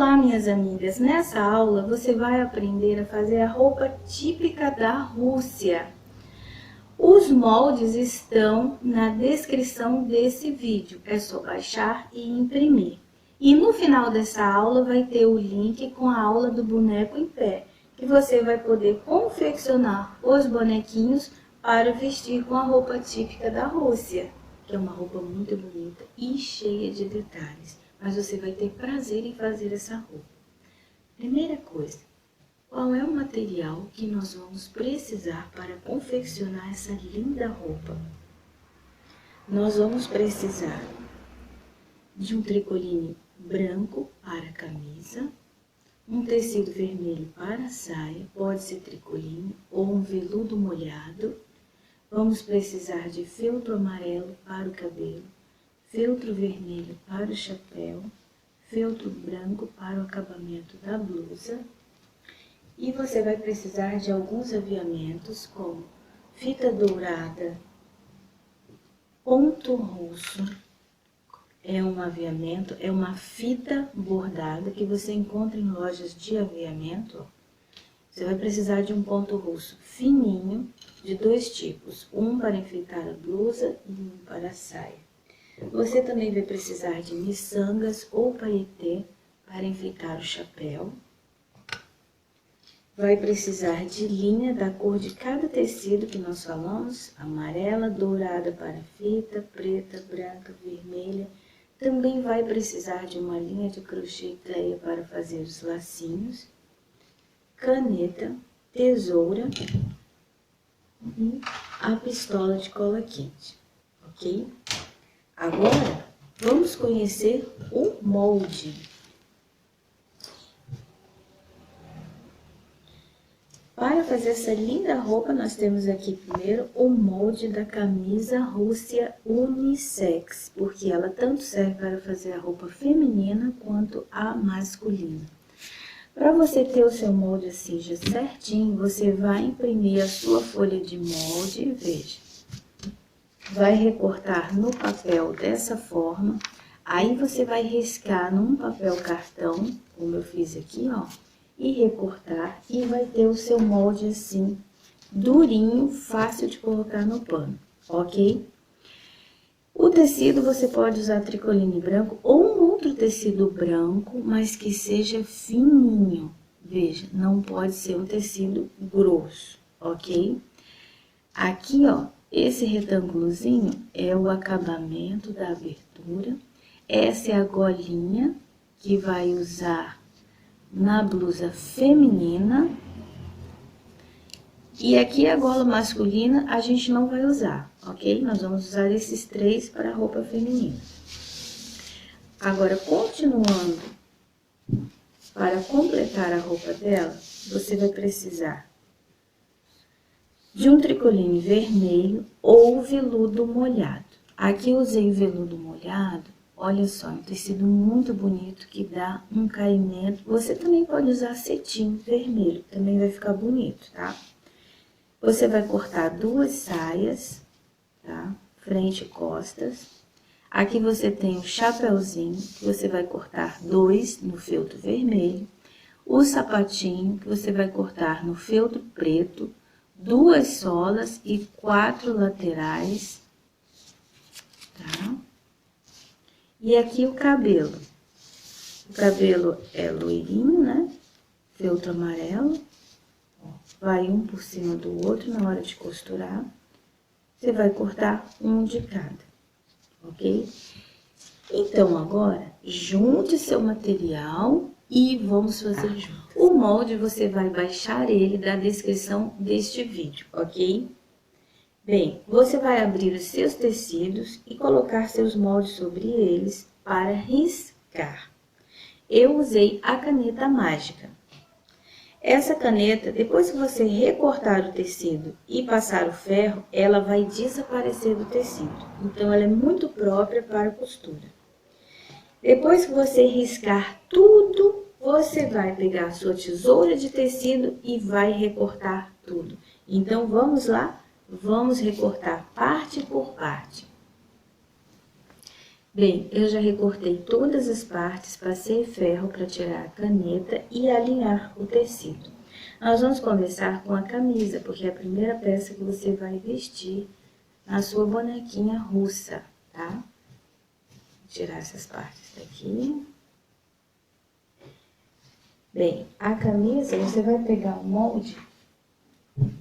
Olá, minhas amigas! Nessa aula você vai aprender a fazer a roupa típica da Rússia. Os moldes estão na descrição desse vídeo, é só baixar e imprimir. E no final dessa aula vai ter o link com a aula do boneco em pé, que você vai poder confeccionar os bonequinhos para vestir com a roupa típica da Rússia, que é uma roupa muito bonita e cheia de detalhes. Mas você vai ter prazer em fazer essa roupa. Primeira coisa, qual é o material que nós vamos precisar para confeccionar essa linda roupa? Nós vamos precisar de um tricoline branco para a camisa, um tecido vermelho para a saia, pode ser tricoline ou um veludo molhado. Vamos precisar de feltro amarelo para o cabelo, feltro vermelho para o chapéu, feltro branco para o acabamento da blusa. E você vai precisar de alguns aviamentos como fita dourada, ponto russo, é um aviamento, é uma fita bordada que você encontra em lojas de aviamento. Você vai precisar de um ponto russo fininho, de dois tipos, um para enfeitar a blusa e um para a saia. Você também vai precisar de miçangas ou paetê para enfeitar o chapéu. Vai precisar de linha da cor de cada tecido que nós falamos, amarela, dourada para fita, preta, branca, vermelha. Também vai precisar de uma linha de crochê e teia para fazer os lacinhos, caneta, tesoura e a pistola de cola quente, ok? Agora, vamos conhecer o molde. Para fazer essa linda roupa, nós temos aqui primeiro o molde da camisa Rússia unissex, porque ela tanto serve para fazer a roupa feminina quanto a masculina. Para você ter o seu molde assim já certinho, você vai imprimir a sua folha de molde, veja. Vai recortar no papel dessa forma, aí você vai riscar num papel cartão, como eu fiz aqui, ó, e recortar, e vai ter o seu molde assim, durinho, fácil de colocar no pano, ok? O tecido você pode usar tricoline branco ou um outro tecido branco, mas que seja fininho, veja, não pode ser um tecido grosso, ok? Aqui, ó, esse retângulozinho é o acabamento da abertura. Essa é a golinha que vai usar na blusa feminina. E aqui a gola masculina a gente não vai usar, ok? Nós vamos usar esses três para a roupa feminina. Agora, continuando, para completar a roupa dela, você vai precisar de um tricoline vermelho ou veludo molhado. Aqui eu usei veludo molhado, olha só, um tecido muito bonito que dá um caimento. Você também pode usar cetim vermelho, também vai ficar bonito, tá? Você vai cortar duas saias, tá? Frente e costas. Aqui você tem o chapéuzinho, que você vai cortar dois no feltro vermelho. O sapatinho, que você vai cortar no feltro preto. Duas solas e 4 laterais, tá? E aqui o cabelo. O cabelo é loirinho, né? Feltro amarelo. Vai um por cima do outro na hora de costurar. Você vai cortar um de cada, ok? Então, agora, junte seu material e vamos fazer juntos. O molde você vai baixar ele da descrição deste vídeo, ok? Bem, você vai abrir os seus tecidos e colocar seus moldes sobre eles para riscar. Eu usei a caneta mágica. Essa caneta, depois que você recortar o tecido e passar o ferro, ela vai desaparecer do tecido. Então, ela é muito própria para costura. Depois que você riscar tudo, você vai pegar a sua tesoura de tecido e vai recortar tudo. Então, vamos lá? Vamos recortar parte por parte. Bem, eu já recortei todas as partes, passei ferro para tirar a caneta e alinhar o tecido. Nós vamos começar com a camisa, porque é a primeira peça que você vai vestir na sua bonequinha russa, tá? Vou tirar essas partes daqui. Bem, a camisa, você vai pegar o molde,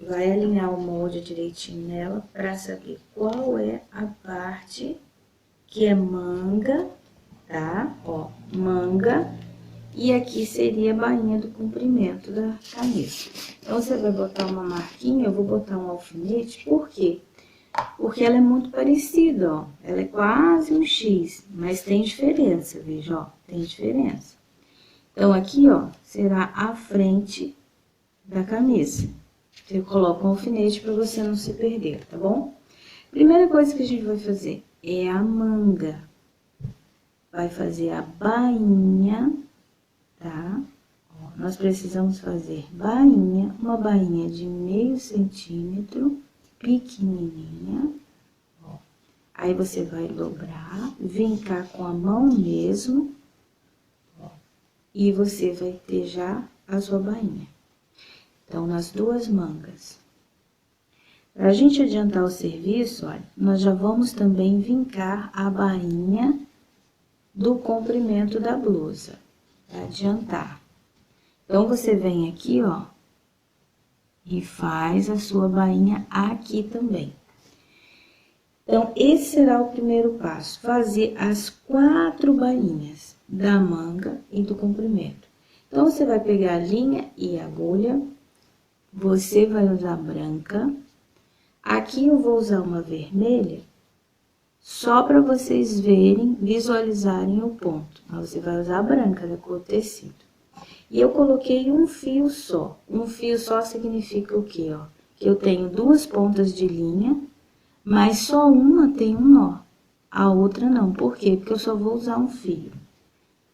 vai alinhar o molde direitinho nela para saber qual é a parte que é manga, tá? Ó, manga, e aqui seria a bainha do comprimento da camisa. Então, você vai botar uma marquinha, eu vou botar um alfinete, por quê? Porque ela é muito parecida, ó. Ela é quase um X, mas tem diferença, veja, ó, tem diferença. Então, aqui, ó, será a frente da camisa. Você coloca um alfinete para você não se perder, tá bom? Primeira coisa que a gente vai fazer é a manga. Vai fazer a bainha, tá? Ó, nós precisamos fazer bainha, uma bainha de meio centímetro, pequenininha. Ó. Aí você vai dobrar, vincar com a mão mesmo, ó, e você vai ter já a sua bainha. Então, nas duas mangas. Para a gente adiantar o serviço, olha, nós já vamos também vincar a bainha do comprimento da blusa, para adiantar. Então, você vem aqui, ó, e faz a sua bainha aqui também. Então, esse será o primeiro passo, fazer as 4 bainhas da manga e do comprimento. Então, você vai pegar a linha e a agulha, você vai usar branca. Aqui eu vou usar uma vermelha, só para vocês verem, visualizarem o ponto. Mas você vai usar a branca da cor tecido. E eu coloquei um fio só. Um fio só significa o quê, ó? Que eu tenho 2 pontas de linha, mas só uma tem um nó. A outra não. Por quê? Porque eu só vou usar um fio.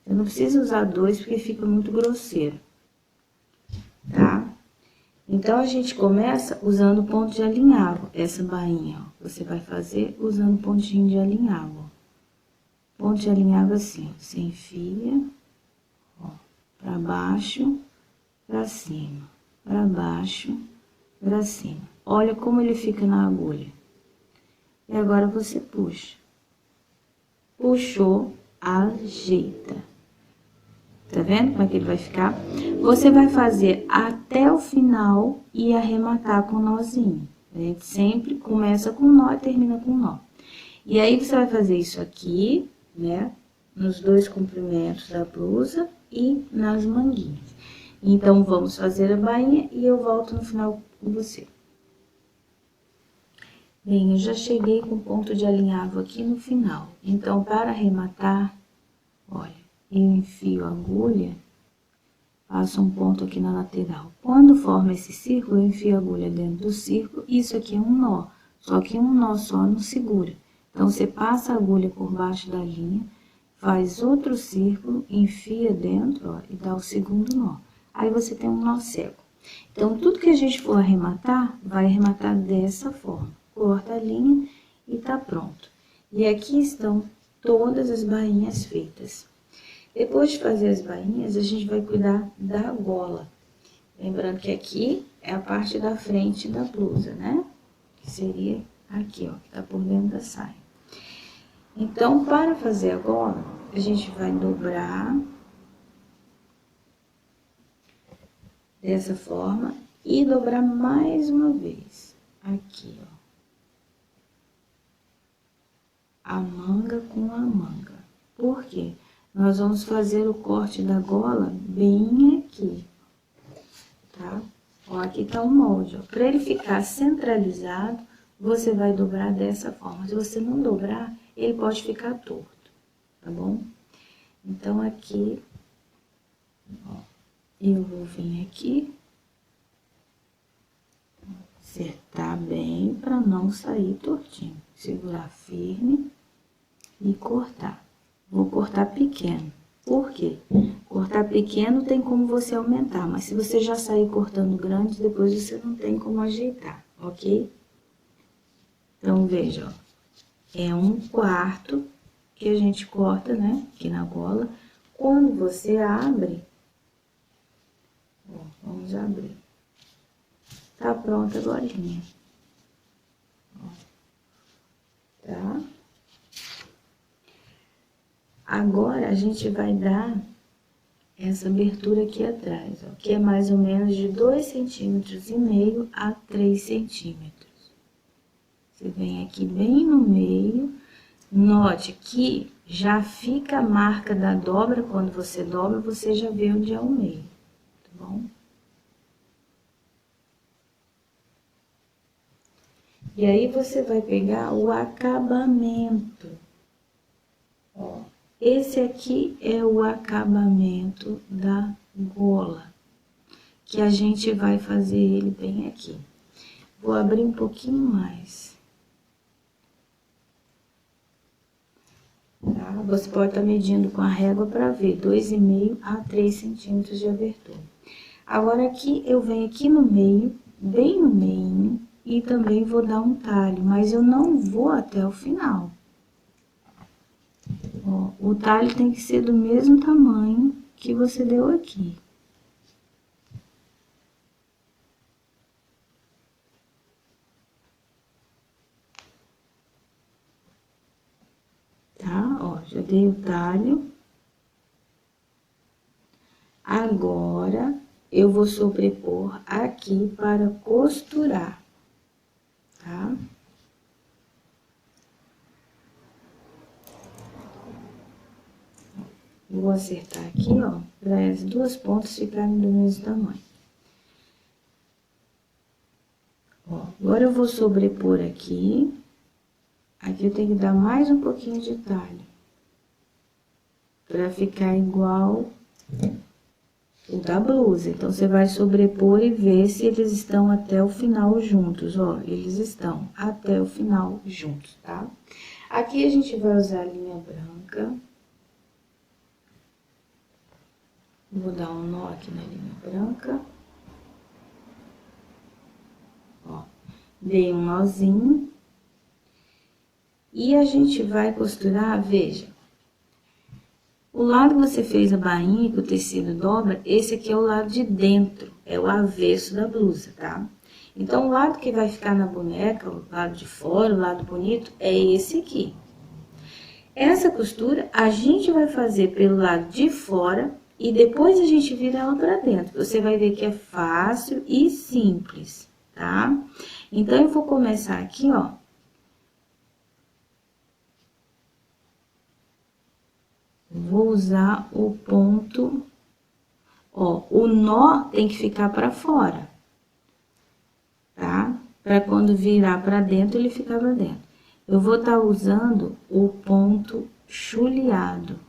Eu não preciso usar 2 porque fica muito grosseiro. Tá? Então, a gente começa usando ponto de alinhavo, essa bainha, ó. Você vai fazer usando pontinho de alinhavo, ó. Ponto de alinhavo assim, ó. Você enfia, ó, pra baixo, pra cima, pra baixo, pra cima. Olha como ele fica na agulha. E agora você puxa. Puxou, ajeita. Tá vendo como é que ele vai ficar? Você vai fazer até o final e arrematar com nozinho. A gente sempre começa com nó e termina com nó. E aí, você vai fazer isso aqui, né? Nos 2 comprimentos da blusa e nas manguinhas. Então, vamos fazer a bainha e eu volto no final com você. Bem, eu já cheguei com o ponto de alinhavo aqui no final. Então, para arrematar, olha, eu enfio a agulha, faço um ponto aqui na lateral. Quando forma esse círculo, eu enfio a agulha dentro do círculo. Isso aqui é um nó, só que um nó só não segura. Então, você passa a agulha por baixo da linha, faz outro círculo, enfia dentro, ó, e dá o segundo nó. Aí, você tem um nó cego. Então, tudo que a gente for arrematar, vai arrematar dessa forma. Corta a linha e tá pronto. E aqui estão todas as bainhas feitas. Depois de fazer as bainhas, a gente vai cuidar da gola. Lembrando que aqui é a parte da frente da blusa, né? Que seria aqui, ó, que tá por dentro da saia. Então, para fazer a gola, a gente vai dobrar dessa forma e dobrar mais uma vez. Aqui, ó. A manga com a manga. Por quê? Nós vamos fazer o corte da gola bem aqui, tá? Ó, aqui tá o molde, ó. Pra ele ficar centralizado, você vai dobrar dessa forma. Se você não dobrar, ele pode ficar torto, tá bom? Então, aqui, ó, eu vou vir aqui, acertar bem pra não sair tortinho. Segurar firme e cortar. Vou cortar pequeno. Por quê? Cortar pequeno tem como você aumentar, mas se você já sair cortando grande, depois você não tem como ajeitar, ok? Então, veja, ó. É 1/4 que a gente corta, né, aqui na gola. Quando você abre, ó, vamos abrir. Tá pronta agora, ó, tá? Agora, a gente vai dar essa abertura aqui atrás, ó, que é mais ou menos de 2,5 centímetros a 3 centímetros. Você vem aqui bem no meio, note que já fica a marca da dobra, quando você dobra, você já vê onde é o meio, tá bom? E aí, você vai pegar o acabamento, ó. Esse aqui é o acabamento da gola, que a gente vai fazer ele bem aqui. Vou abrir um pouquinho mais. Tá? Você pode estar medindo com a régua para ver, 2,5 a 3 centímetros de abertura. Agora, aqui, eu venho aqui no meio, bem no meio, e também vou dar um talho, mas eu não vou até o final. Ó, o talho tem que ser do mesmo tamanho que você deu aqui. Tá? Ó, já dei o talho. Agora, eu vou sobrepor aqui para costurar, tá? Vou acertar aqui, ó, para as duas pontas ficarem do mesmo tamanho. Ó, agora eu vou sobrepor aqui. Aqui eu tenho que dar mais um pouquinho de talho, para ficar igual o da blusa. Então, você vai sobrepor e ver se eles estão até o final juntos, ó. Eles estão até o final juntos, tá? Aqui a gente vai usar a linha branca. Vou dar um nó aqui na linha branca. Ó, dei um nozinho. E a gente vai costurar, veja. O lado que você fez a bainha, que o tecido dobra, esse aqui é o lado de dentro, é o avesso da blusa, tá? Então, o lado que vai ficar na boneca, o lado de fora, o lado bonito, é esse aqui. Essa costura, a gente vai fazer pelo lado de fora e depois a gente vira ela pra dentro. Você vai ver que é fácil e simples, tá? Então, eu vou começar aqui, ó. Vou usar o ponto, ó, o nó tem que ficar pra fora, tá? Pra quando virar pra dentro, ele ficar pra dentro. Eu vou estar usando o ponto chuleado.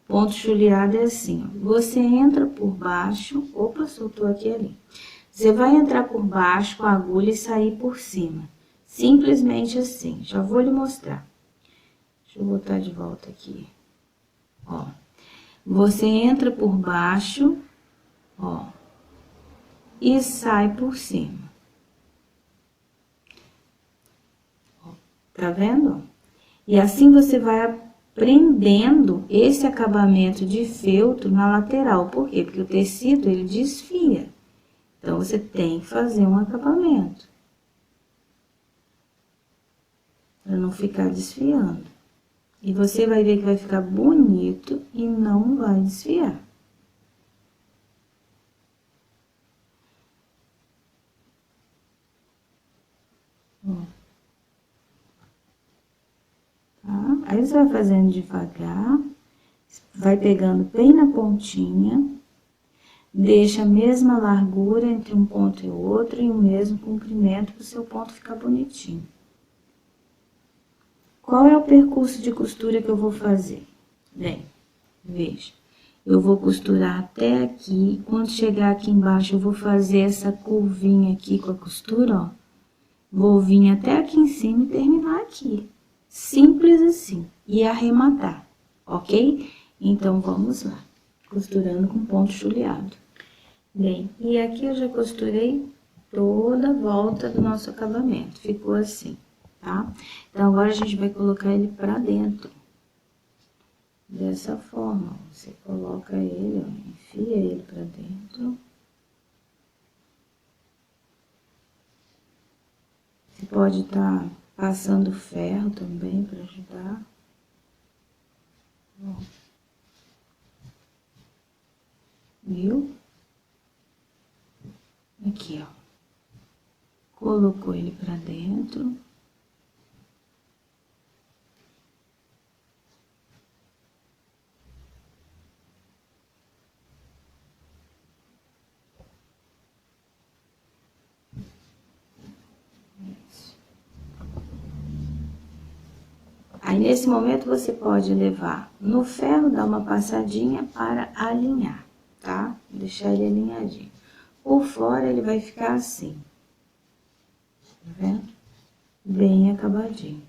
Ponto chuleado é assim, ó. Você entra por baixo, opa, soltou aqui ali. Você vai entrar por baixo com a agulha e sair por cima. Simplesmente assim, já vou lhe mostrar. Deixa eu botar de volta aqui. Ó, você entra por baixo, ó, e sai por cima. Ó, tá vendo? E assim você vai prendendo esse acabamento de feltro na lateral. Por quê? Porque o tecido, ele desfia. Então, você tem que fazer um acabamento. Pra não ficar desfiando. E você vai ver que vai ficar bonito e não vai desfiar. Ó. Tá? Aí, você vai fazendo devagar, vai pegando bem na pontinha, deixa a mesma largura entre um ponto e outro e o mesmo comprimento para o seu ponto ficar bonitinho. Qual é o percurso de costura que eu vou fazer? Bem, veja, eu vou costurar até aqui, quando chegar aqui embaixo eu vou fazer essa curvinha aqui com a costura, ó. Vou vir até aqui em cima e terminar aqui. Simples assim, e arrematar, ok? Então, vamos lá, costurando com ponto chuleado. Bem, e aqui eu já costurei toda a volta do nosso acabamento, ficou assim, tá? Então, agora a gente vai colocar ele pra dentro. dessa forma. Você coloca ele, ó, enfia ele pra dentro. Você pode estar passando ferro também para ajudar. Ó. Viu? Aqui, ó. Colocou ele pra dentro. Aí, nesse momento, você pode levar no ferro, dar uma passadinha para alinhar, tá? Deixar ele alinhadinho. Por fora, ele vai ficar assim. Tá vendo? Bem acabadinho.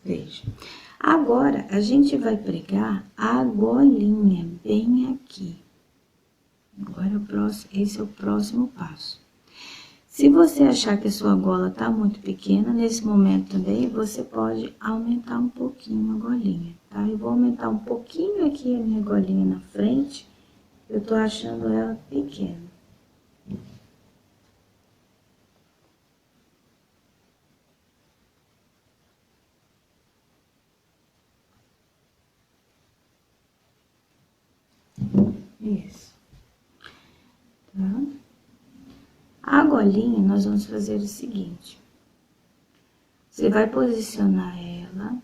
Veja. Agora, a gente vai pregar a golinha bem aqui. Agora, esse é o próximo passo. Se você achar que a sua gola tá muito pequena, nesse momento também, você pode aumentar um pouquinho a golinha, tá? Eu vou aumentar um pouquinho aqui a minha golinha na frente, eu tô achando ela pequena. Isso. Tá? A golinha, nós vamos fazer o seguinte. Você vai posicionar ela,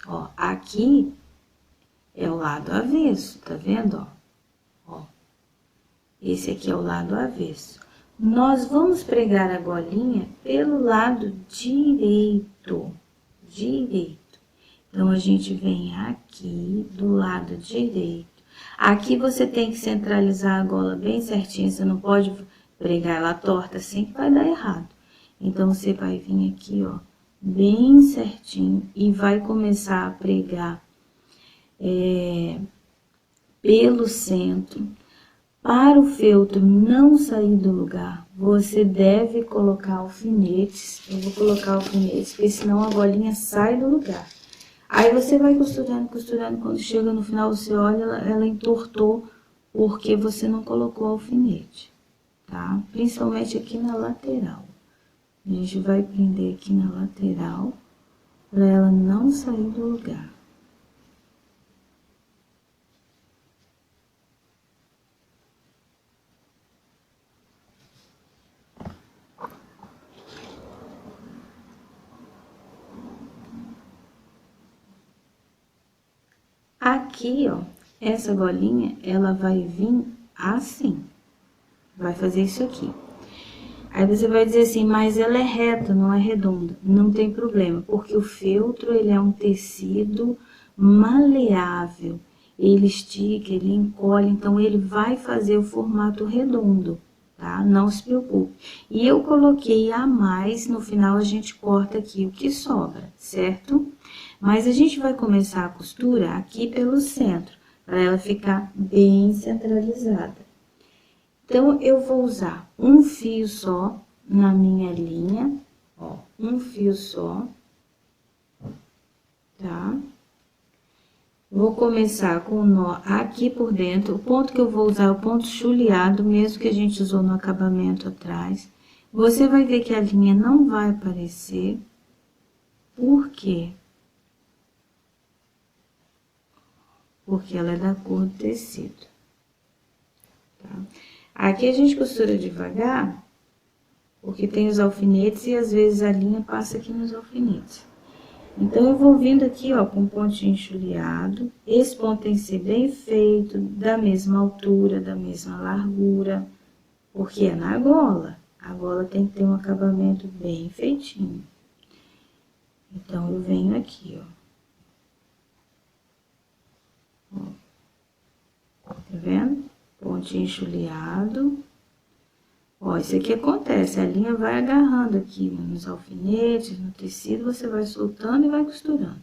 ó, aqui é o lado avesso, tá vendo, ó? Esse aqui é o lado avesso. Nós vamos pregar a golinha pelo lado direito, Então, a gente vem aqui do lado direito. Aqui você tem que centralizar a gola bem certinho, você não pode pregar ela torta assim que vai dar errado. Então, você vai vir aqui, ó, bem certinho e vai começar a pregar pelo centro. Para o feltro não sair do lugar, você deve colocar alfinetes. Eu vou colocar alfinetes, porque senão a golinha sai do lugar. Aí você vai costurando, costurando. Quando chega no final, você olha, ela entortou porque você não colocou alfinete, tá? Principalmente aqui na lateral. A gente vai prender aqui na lateral para ela não sair do lugar. Aqui, ó, essa golinha, ela vai vir assim. Vai fazer isso aqui. Aí você vai dizer assim, mas ela é reta, não é redonda. Não tem problema, porque o feltro, ele é um tecido maleável. Ele estica, ele encolhe, então ele vai fazer o formato redondo, tá? Não se preocupe. E eu coloquei a mais, no final a gente corta aqui o que sobra, certo? Mas a gente vai começar a costura aqui pelo centro, para ela ficar bem centralizada. Então, eu vou usar um fio só na minha linha, ó, um fio só, tá? Vou começar com o nó aqui por dentro. O ponto que eu vou usar é o ponto chuleado, mesmo que a gente usou no acabamento atrás. Você vai ver que a linha não vai aparecer. Por quê? Porque ela é da cor do tecido, tá? Aqui a gente costura devagar, porque tem os alfinetes e às vezes a linha passa aqui nos alfinetes. Então, eu vou vindo aqui, ó, com um pontinho chuleado. Esse ponto tem que ser bem feito, da mesma altura, da mesma largura, porque é na gola. A gola tem que ter um acabamento bem feitinho. Então, eu venho aqui, ó. Tá vendo? Pontinho chuleado. Ó, isso aqui acontece, a linha vai agarrando aqui nos alfinetes, no tecido, você vai soltando e vai costurando,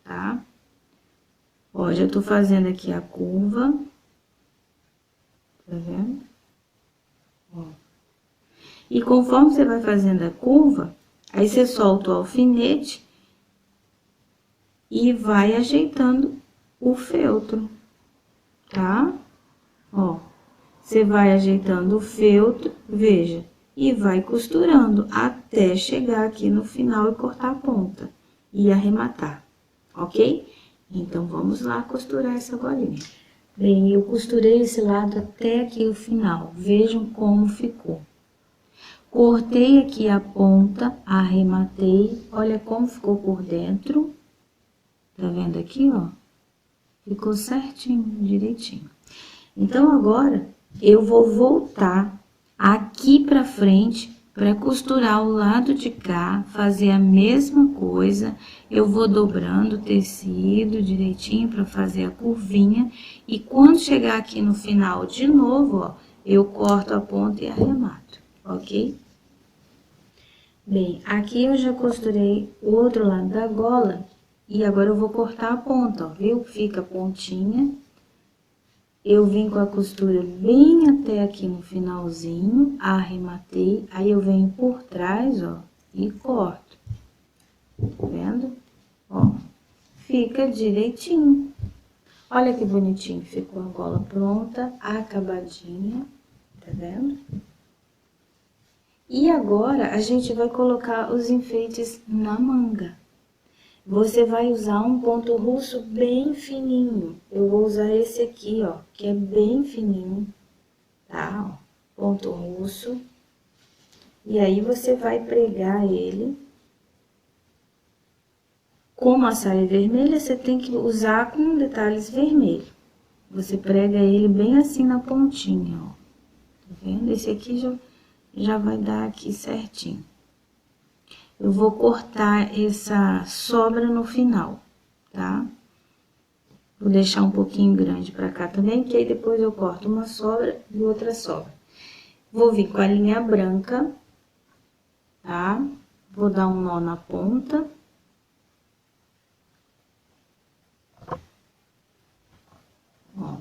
tá? Ó, já tô fazendo aqui a curva, tá vendo? Ó, E conforme você vai fazendo a curva, aí você solta o alfinete e vai ajeitando o feltro, tá? Ó, você vai ajeitando o feltro, veja, e vai costurando até chegar aqui no final e cortar a ponta e arrematar, ok? Então, vamos lá costurar essa golinha. Bem, eu costurei esse lado até aqui o final, vejam como ficou. Cortei aqui a ponta, arrematei, olha como ficou por dentro. Tá vendo aqui, ó? Ficou certinho, direitinho. Então, agora, eu vou voltar aqui pra frente para costurar o lado de cá, fazer a mesma coisa. Eu vou dobrando o tecido direitinho para fazer a curvinha. E quando chegar aqui no final de novo, ó, eu corto a ponta e arremato, ok? Bem, aqui eu já costurei o outro lado da gola. E agora eu vou cortar a ponta, ó, viu? Fica a pontinha. Eu vim com a costura bem até aqui no finalzinho, arrematei, aí eu venho por trás, ó, e corto. Tá vendo? Ó, fica direitinho. Olha que bonitinho, ficou a gola pronta, acabadinha, tá vendo? E agora, a gente vai colocar os enfeites na manga. Você vai usar um ponto russo bem fininho. Eu vou usar esse aqui, ó, que é bem fininho, tá? Ó, ponto russo. E aí, você vai pregar ele. Como a saia é vermelha, você tem que usar com detalhes vermelhos. Você prega ele bem assim na pontinha, ó. Tá vendo? Esse aqui já vai dar aqui certinho. Eu vou cortar essa sobra no final, tá? Vou deixar um pouquinho grande pra cá também, que aí depois eu corto uma sobra e outra sobra. Vou vir com a linha branca, tá? Vou dar um nó na ponta. Ó.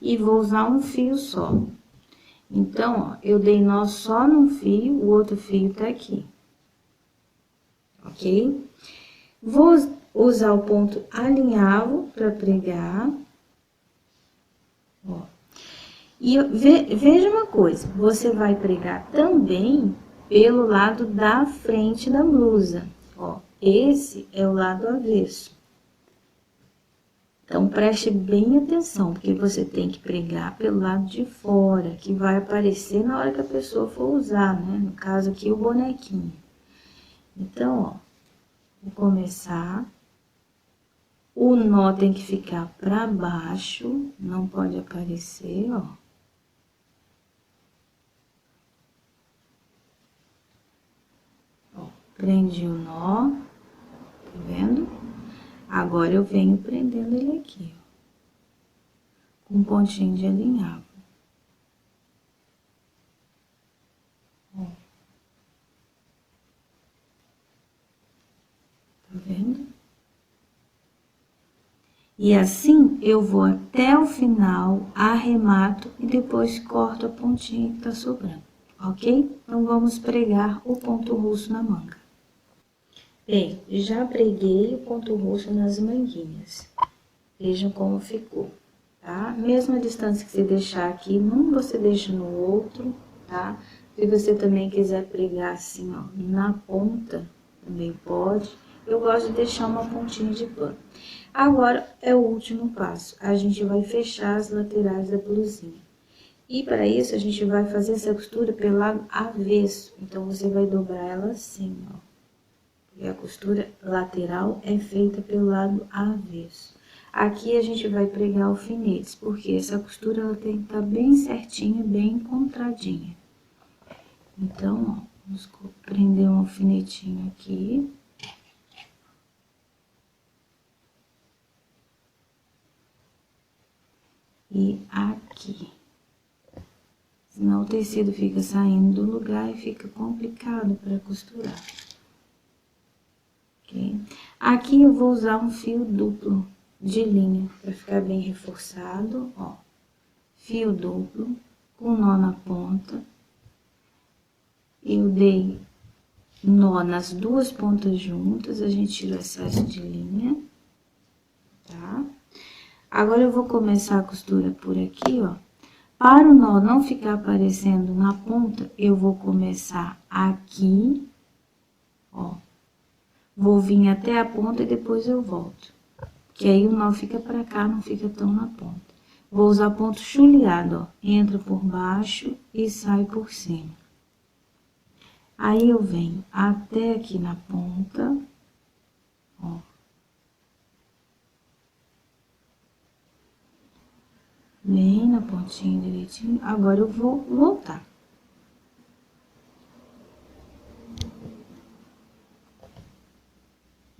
E vou usar um fio só. Então, ó, eu dei nó só num fio, o outro fio tá aqui. Ok? Vou usar o ponto alinhavo para pregar. Ó. E veja uma coisa, você vai pregar também pelo lado da frente da blusa. Ó, esse é o lado avesso. Então, preste bem atenção, porque você tem que pregar pelo lado de fora, que vai aparecer na hora que a pessoa for usar, né? No caso aqui, o bonequinho. Então, ó, vou começar. O nó tem que ficar pra baixo, não pode aparecer, ó. Ó, prendi o nó, tá vendo? Agora, eu venho prendendo ele aqui, ó, com um pontinho de alinhavo. Ó. Tá vendo? E assim, eu vou até o final, arremato e depois corto a pontinha que tá sobrando, ok? Então, vamos pregar o ponto russo na manga. Bem, já preguei o ponto russo nas manguinhas. Vejam como ficou, tá? Mesma distância que você deixar aqui, num você deixa no outro, tá? Se você também quiser pregar assim, ó, na ponta, também pode. Eu gosto de deixar uma pontinha de pano. Agora, é o último passo. A gente vai fechar as laterais da blusinha. E para isso, a gente vai fazer essa costura pelo lado avesso. Então, você vai dobrar ela assim, ó. E a costura lateral é feita pelo lado avesso. Aqui a gente vai pregar alfinetes, porque essa costura ela tem que estar bem certinha, bem encontradinha. Então, ó, vamos prender um alfinetinho aqui. E aqui. Senão o tecido fica saindo do lugar e fica complicado para costurar. Ok? Aqui eu vou usar um fio duplo de linha para ficar bem reforçado, ó. Fio duplo, com nó na ponta. eu dei nó nas duas pontas juntas, a gente tira o excesso de linha, tá? Agora, eu vou começar a costura por aqui, ó. Para o nó não ficar aparecendo na ponta, eu vou começar aqui, ó. Vou vir até a ponta e depois eu volto. Que aí o nó fica pra cá, não fica tão na ponta. Vou usar ponto chuleado, ó. Entra por baixo e sai por cima. Aí, eu venho até aqui na ponta, ó. Bem na pontinha direitinho. Agora, eu vou voltar.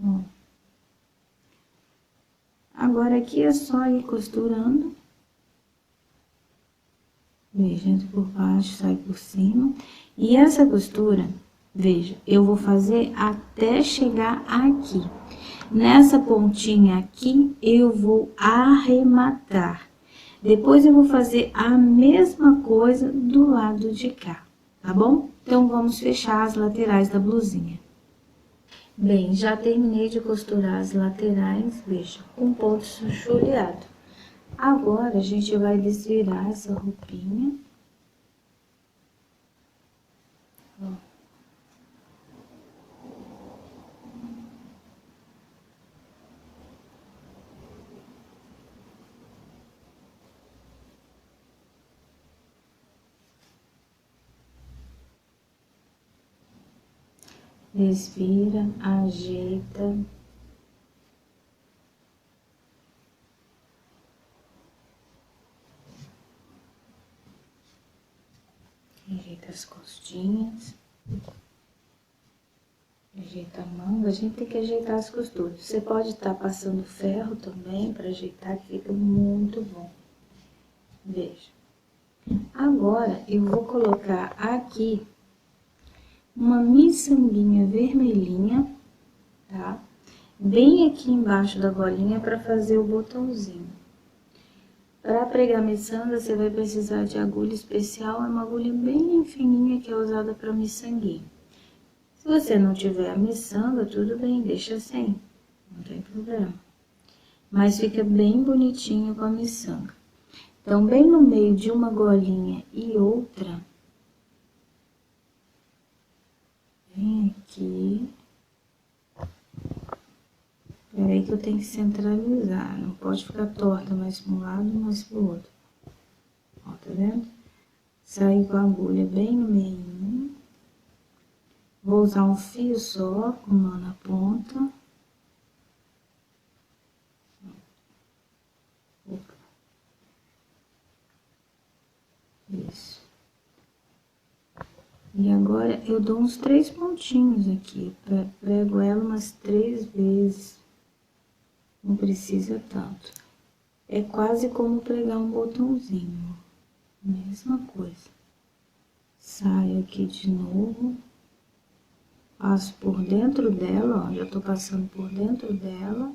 Ó. Agora, aqui é só ir costurando. Veja, entra por baixo, sai por cima. E essa costura, veja, eu vou fazer até chegar aqui. Nessa pontinha aqui, eu vou arrematar. Depois, eu vou fazer a mesma coisa do lado de cá, tá bom? Então, vamos fechar as laterais da blusinha. Bem, já terminei de costurar as laterais, veja, com ponto chuleado. Agora, a gente vai desvirar essa roupinha. Ó. Desvira, ajeita. Ajeita as costinhas. Ajeita a manga. A gente tem que ajeitar as costuras. Você pode estar passando ferro também para ajeitar, que fica muito bom. Veja. Agora, eu vou colocar aqui uma miçanguinha vermelhinha, tá? Bem aqui embaixo da golinha para fazer o botãozinho. Para pregar miçanga, você vai precisar de agulha especial, é uma agulha bem fininha que é usada para miçanguinha. Se você não tiver a miçanga, tudo bem, deixa sem, não tem problema. Mas fica bem bonitinho com a miçanga. Então, bem no meio de uma golinha e outra, vem aqui. Peraí que eu tenho que centralizar, não pode ficar torta mais para um lado, mais para o outro. Ó, tá vendo? Sair com a agulha bem no meio. Vou usar um fio só, com nó na ponta. Opa. Isso. E agora, eu dou uns 3 pontinhos aqui, prego ela umas 3 vezes. Não precisa tanto. É quase como pregar um botãozinho. Mesma coisa. Saio aqui de novo. Passo por dentro dela, ó. Já tô passando por dentro dela.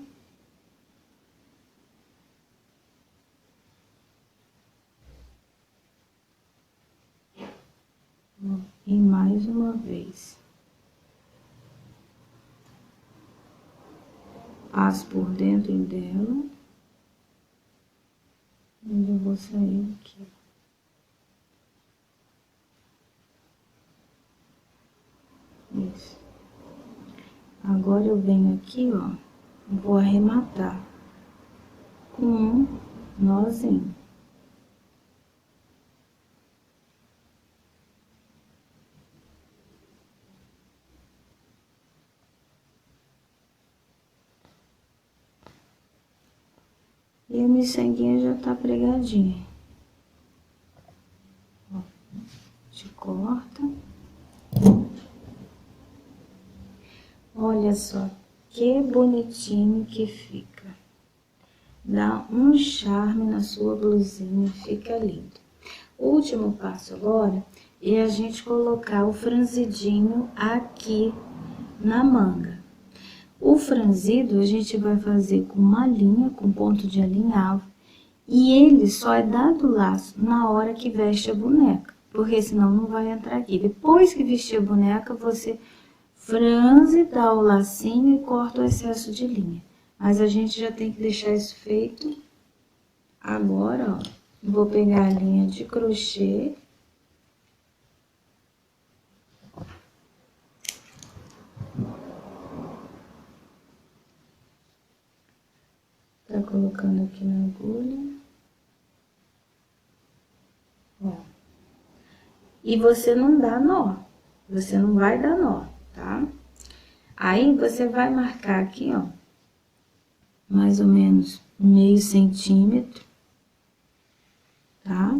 E mais uma vez. Passo por dentro dela. E eu vou sair aqui. Isso. Agora, eu venho aqui, ó. Vou arrematar com um nozinho. E a miçanguinha já tá pregadinha. Ó, te corta. Olha só que bonitinho que fica. Dá um charme na sua blusinha, fica lindo. O último passo agora é a gente colocar o franzidinho aqui na manga. O franzido a gente vai fazer com uma linha, com ponto de alinhavo, e ele só é dado laço na hora que veste a boneca. porque senão não vai entrar aqui. Depois que vestir a boneca, você franze, dá o lacinho e corta o excesso de linha. Mas a gente já tem que deixar isso feito agora, ó. Vou pegar a linha de crochê. Tá colocando aqui na agulha. Ó. E você não dá nó. Você não vai dar nó, tá? Aí, você vai marcar aqui, ó. Mais ou menos meio centímetro. Tá?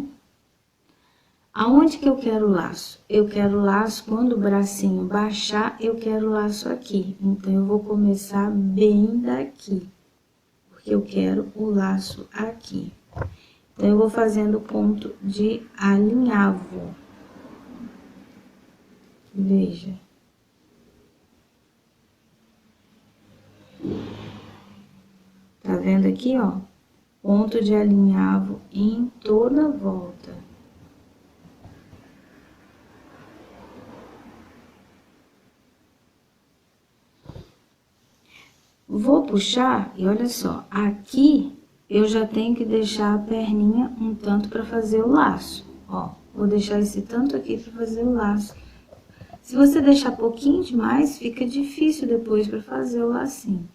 Aonde que eu quero o laço? Eu quero o laço quando o bracinho baixar, eu quero o laço aqui. Então, eu vou começar bem daqui. Porque eu quero o laço aqui. Então, eu vou fazendo ponto de alinhavo. Veja. Tá vendo aqui, ó? Ponto de alinhavo em toda a volta. Vou puxar e olha só, aqui eu já tenho que deixar a perninha um tanto para fazer o laço, ó. Vou deixar esse tanto aqui para fazer o laço. Se você deixar pouquinho demais, fica difícil depois para fazer o lacinho,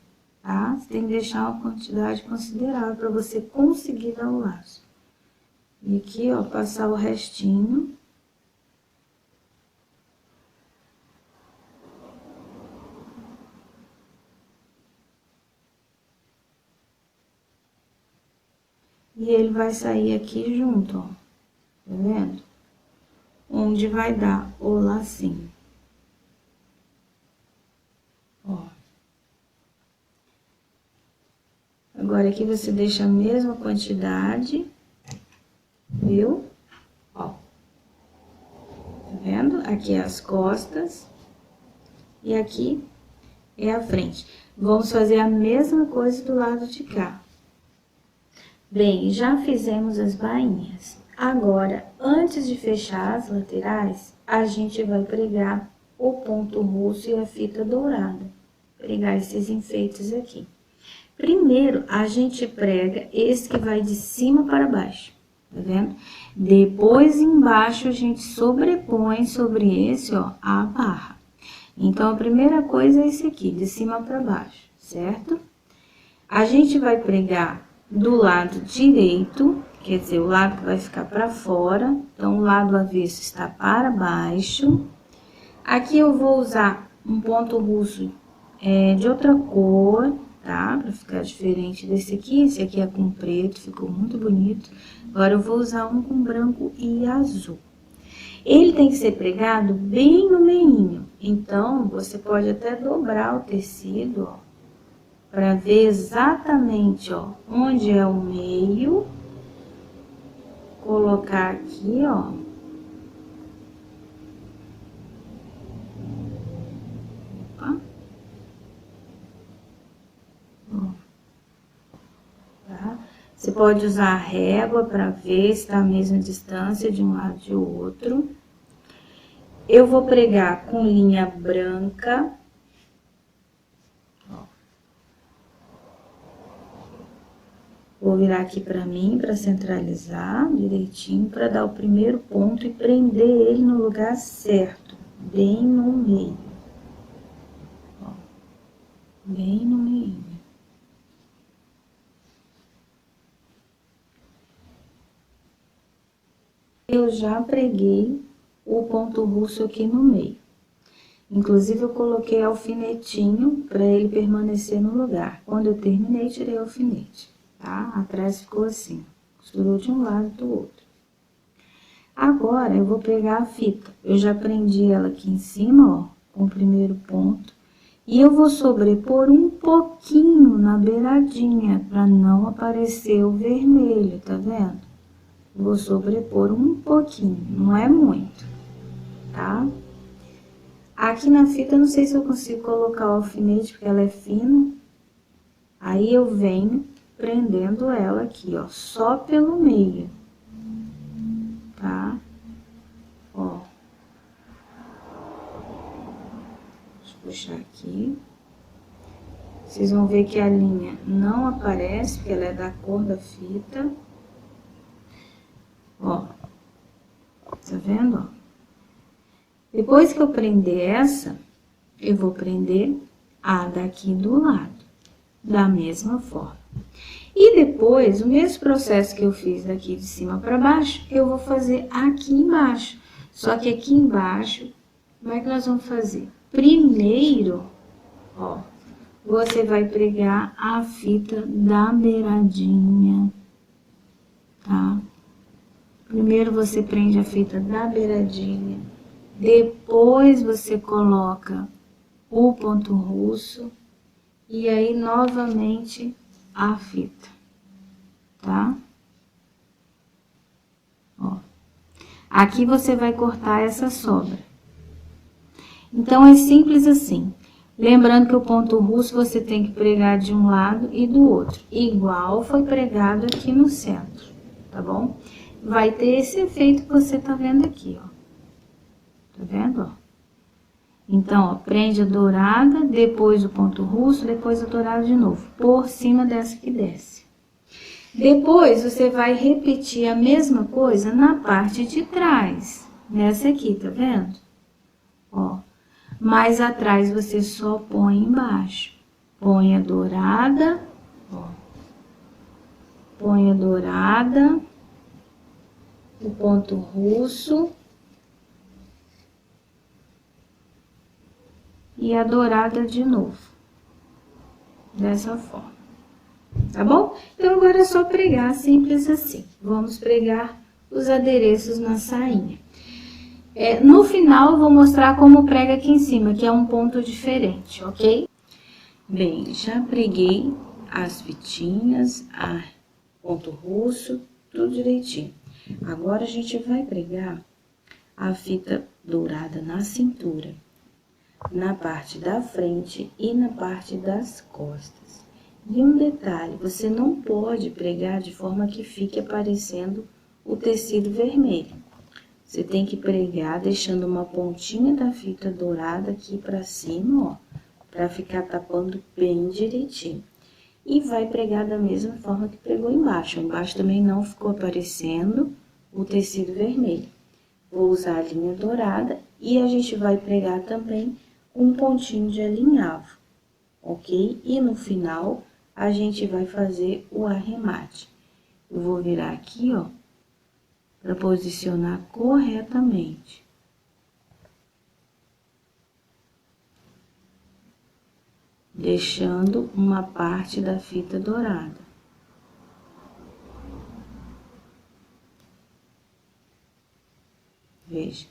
tá? Você tem que deixar uma quantidade considerável para você conseguir dar o laço. E aqui, ó, passar o restinho. E ele vai sair aqui junto, ó. Tá vendo? Onde vai dar o lacinho. Ó. Agora, aqui você deixa a mesma quantidade, viu? Ó. Tá vendo? Aqui é as costas e aqui é a frente. Vamos fazer a mesma coisa do lado de cá. Bem, já fizemos as bainhas. Agora, antes de fechar as laterais, a gente vai pregar o ponto russo e a fita dourada. Pregar esses enfeites aqui. Primeiro, a gente prega esse que vai de cima para baixo, tá vendo? Depois, embaixo, a gente sobrepõe sobre esse, ó, a barra. Então, a primeira coisa é esse aqui, de cima para baixo, certo? A gente vai pregar do lado direito, quer dizer, o lado que vai ficar para fora. Então, o lado avesso está para baixo. Aqui eu vou usar um ponto russo de outra cor, tá? Para ficar diferente desse aqui. Esse aqui é com preto, ficou muito bonito. Agora, eu vou usar um com branco e azul. Ele tem que ser pregado bem no meinho. Então, você pode até dobrar o tecido, ó, para ver exatamente, ó, onde é o meio. Colocar aqui, ó. Opa. Ó. Tá? Você pode usar a régua para ver se tá a mesma distância de um lado e de outro. Eu vou pregar com linha branca. Vou virar aqui para mim, para centralizar direitinho, para dar o primeiro ponto e prender ele no lugar certo, bem no meio. Ó, bem no meio. Eu já preguei o ponto russo aqui no meio. Inclusive, eu coloquei alfinetinho para ele permanecer no lugar. Quando eu terminei, tirei o alfinete. Tá? Atrás ficou assim, costurou de um lado e do outro. Agora, eu vou pegar a fita. Eu já prendi ela aqui em cima, ó, com o primeiro ponto. E eu vou sobrepor um pouquinho na beiradinha, para não aparecer o vermelho, tá vendo? Vou sobrepor um pouquinho, não é muito, tá? Aqui na fita, eu não sei se eu consigo colocar o alfinete, porque ela é fina. Aí, eu venho prendendo ela aqui, ó, só pelo meio, tá? Ó. Deixa eu puxar aqui. Vocês vão ver que a linha não aparece, porque ela é da cor da fita. Ó. Tá vendo, ó? Depois que eu prender essa, eu vou prender a daqui do lado, da mesma forma. E depois, o mesmo processo que eu fiz daqui de cima para baixo, eu vou fazer aqui embaixo. Só que aqui embaixo, como é que nós vamos fazer? Primeiro, ó, você vai pregar a fita da beiradinha, tá? Primeiro você prende a fita da beiradinha, depois você coloca o ponto russo e aí novamente a fita, tá? Ó. Aqui você vai cortar essa sobra. Então, é simples assim. Lembrando que o ponto russo você tem que pregar de um lado e do outro, igual foi pregado aqui no centro, tá bom? Vai ter esse efeito que você tá vendo aqui, ó. Tá vendo, ó? Então, ó, prende a dourada, depois o ponto russo, depois a dourada de novo, por cima dessa que desce. Depois, você vai repetir a mesma coisa na parte de trás, nessa aqui, tá vendo? Ó, mais atrás você só põe embaixo. Põe a dourada, ó. Põe a dourada, o ponto russo e a dourada de novo, dessa forma, tá bom? Então, agora é só pregar, simples assim. Vamos pregar os adereços na sainha. No final, eu vou mostrar como prega aqui em cima, que é um ponto diferente, ok? Bem, já preguei as fitinhas, a ponto russo, tudo direitinho. Agora, a gente vai pregar a fita dourada na cintura, na parte da frente e na parte das costas. E um detalhe, você não pode pregar de forma que fique aparecendo o tecido vermelho. Você tem que pregar deixando uma pontinha da fita dourada aqui pra cima, ó, pra ficar tapando bem direitinho. E vai pregar da mesma forma que pregou embaixo. Embaixo também não ficou aparecendo o tecido vermelho. Vou usar a linha dourada e a gente vai pregar também um pontinho de alinhavo, ok? E no final, a gente vai fazer o arremate. Eu vou virar aqui, ó, para posicionar corretamente. Deixando uma parte da fita dourada. Veja.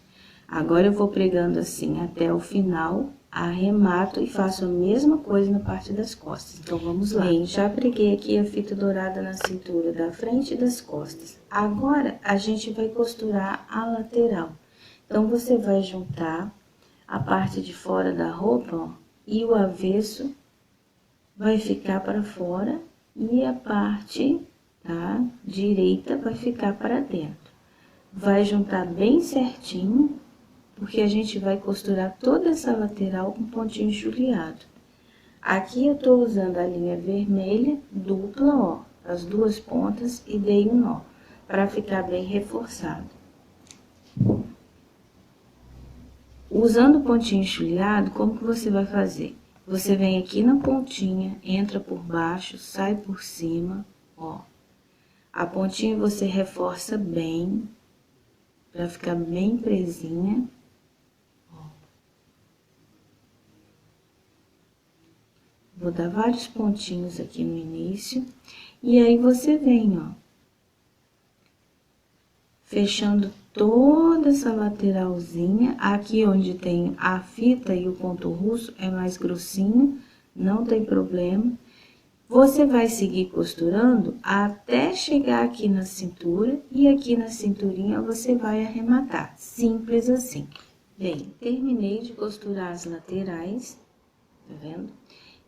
Agora, eu vou pregando assim até o final, arremato e faço a mesma coisa na parte das costas. Então, vamos lá. Bem, já preguei aqui a fita dourada na cintura da frente e das costas. Agora, a gente vai costurar a lateral. Então, você vai juntar a parte de fora da roupa, ó, e o avesso vai ficar para fora e a parte, tá, direita vai ficar para dentro. Vai juntar bem certinho, porque a gente vai costurar toda essa lateral com pontinho chuleado. Aqui eu tô usando a linha vermelha dupla, ó, as duas pontas e dei um nó, para ficar bem reforçado. Usando o pontinho chuleado, como que você vai fazer? Você vem aqui na pontinha, entra por baixo, sai por cima, ó. A pontinha você reforça bem, para ficar bem presinha. Vou dar vários pontinhos aqui no início, e aí você vem, ó, fechando toda essa lateralzinha. Aqui onde tem a fita e o ponto russo é mais grossinho, não tem problema. Você vai seguir costurando até chegar aqui na cintura, e aqui na cinturinha você vai arrematar, simples assim. Bem, terminei de costurar as laterais, tá vendo?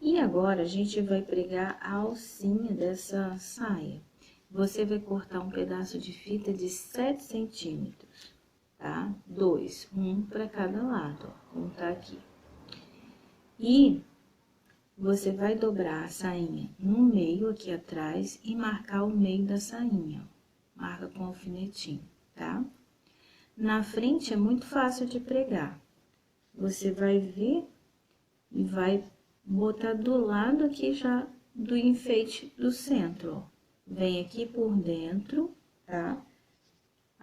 E agora, a gente vai pregar a alcinha dessa saia. Você vai cortar um pedaço de fita de 7 centímetros, tá? 2, um para cada lado, ó, como tá aqui. E você vai dobrar a sainha no meio aqui atrás e marcar o meio da sainha, ó. Marca com alfinetinho, tá? Na frente é muito fácil de pregar. Você vai ver e vai botar do lado aqui já do enfeite do centro, ó. Vem aqui por dentro, tá?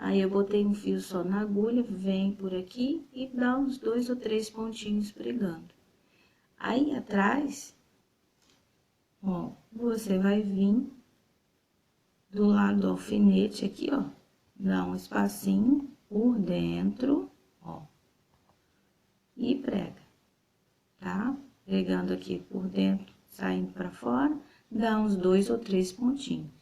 Aí, eu botei um fio só na agulha, vem por aqui e dá uns 2 ou 3 pontinhos pregando. Aí, atrás, ó, você vai vir do lado do alfinete aqui, ó, dá um espacinho por dentro, ó, e prega, tá? Pregando aqui por dentro, saindo pra fora, dá uns 2 ou 3 pontinhos.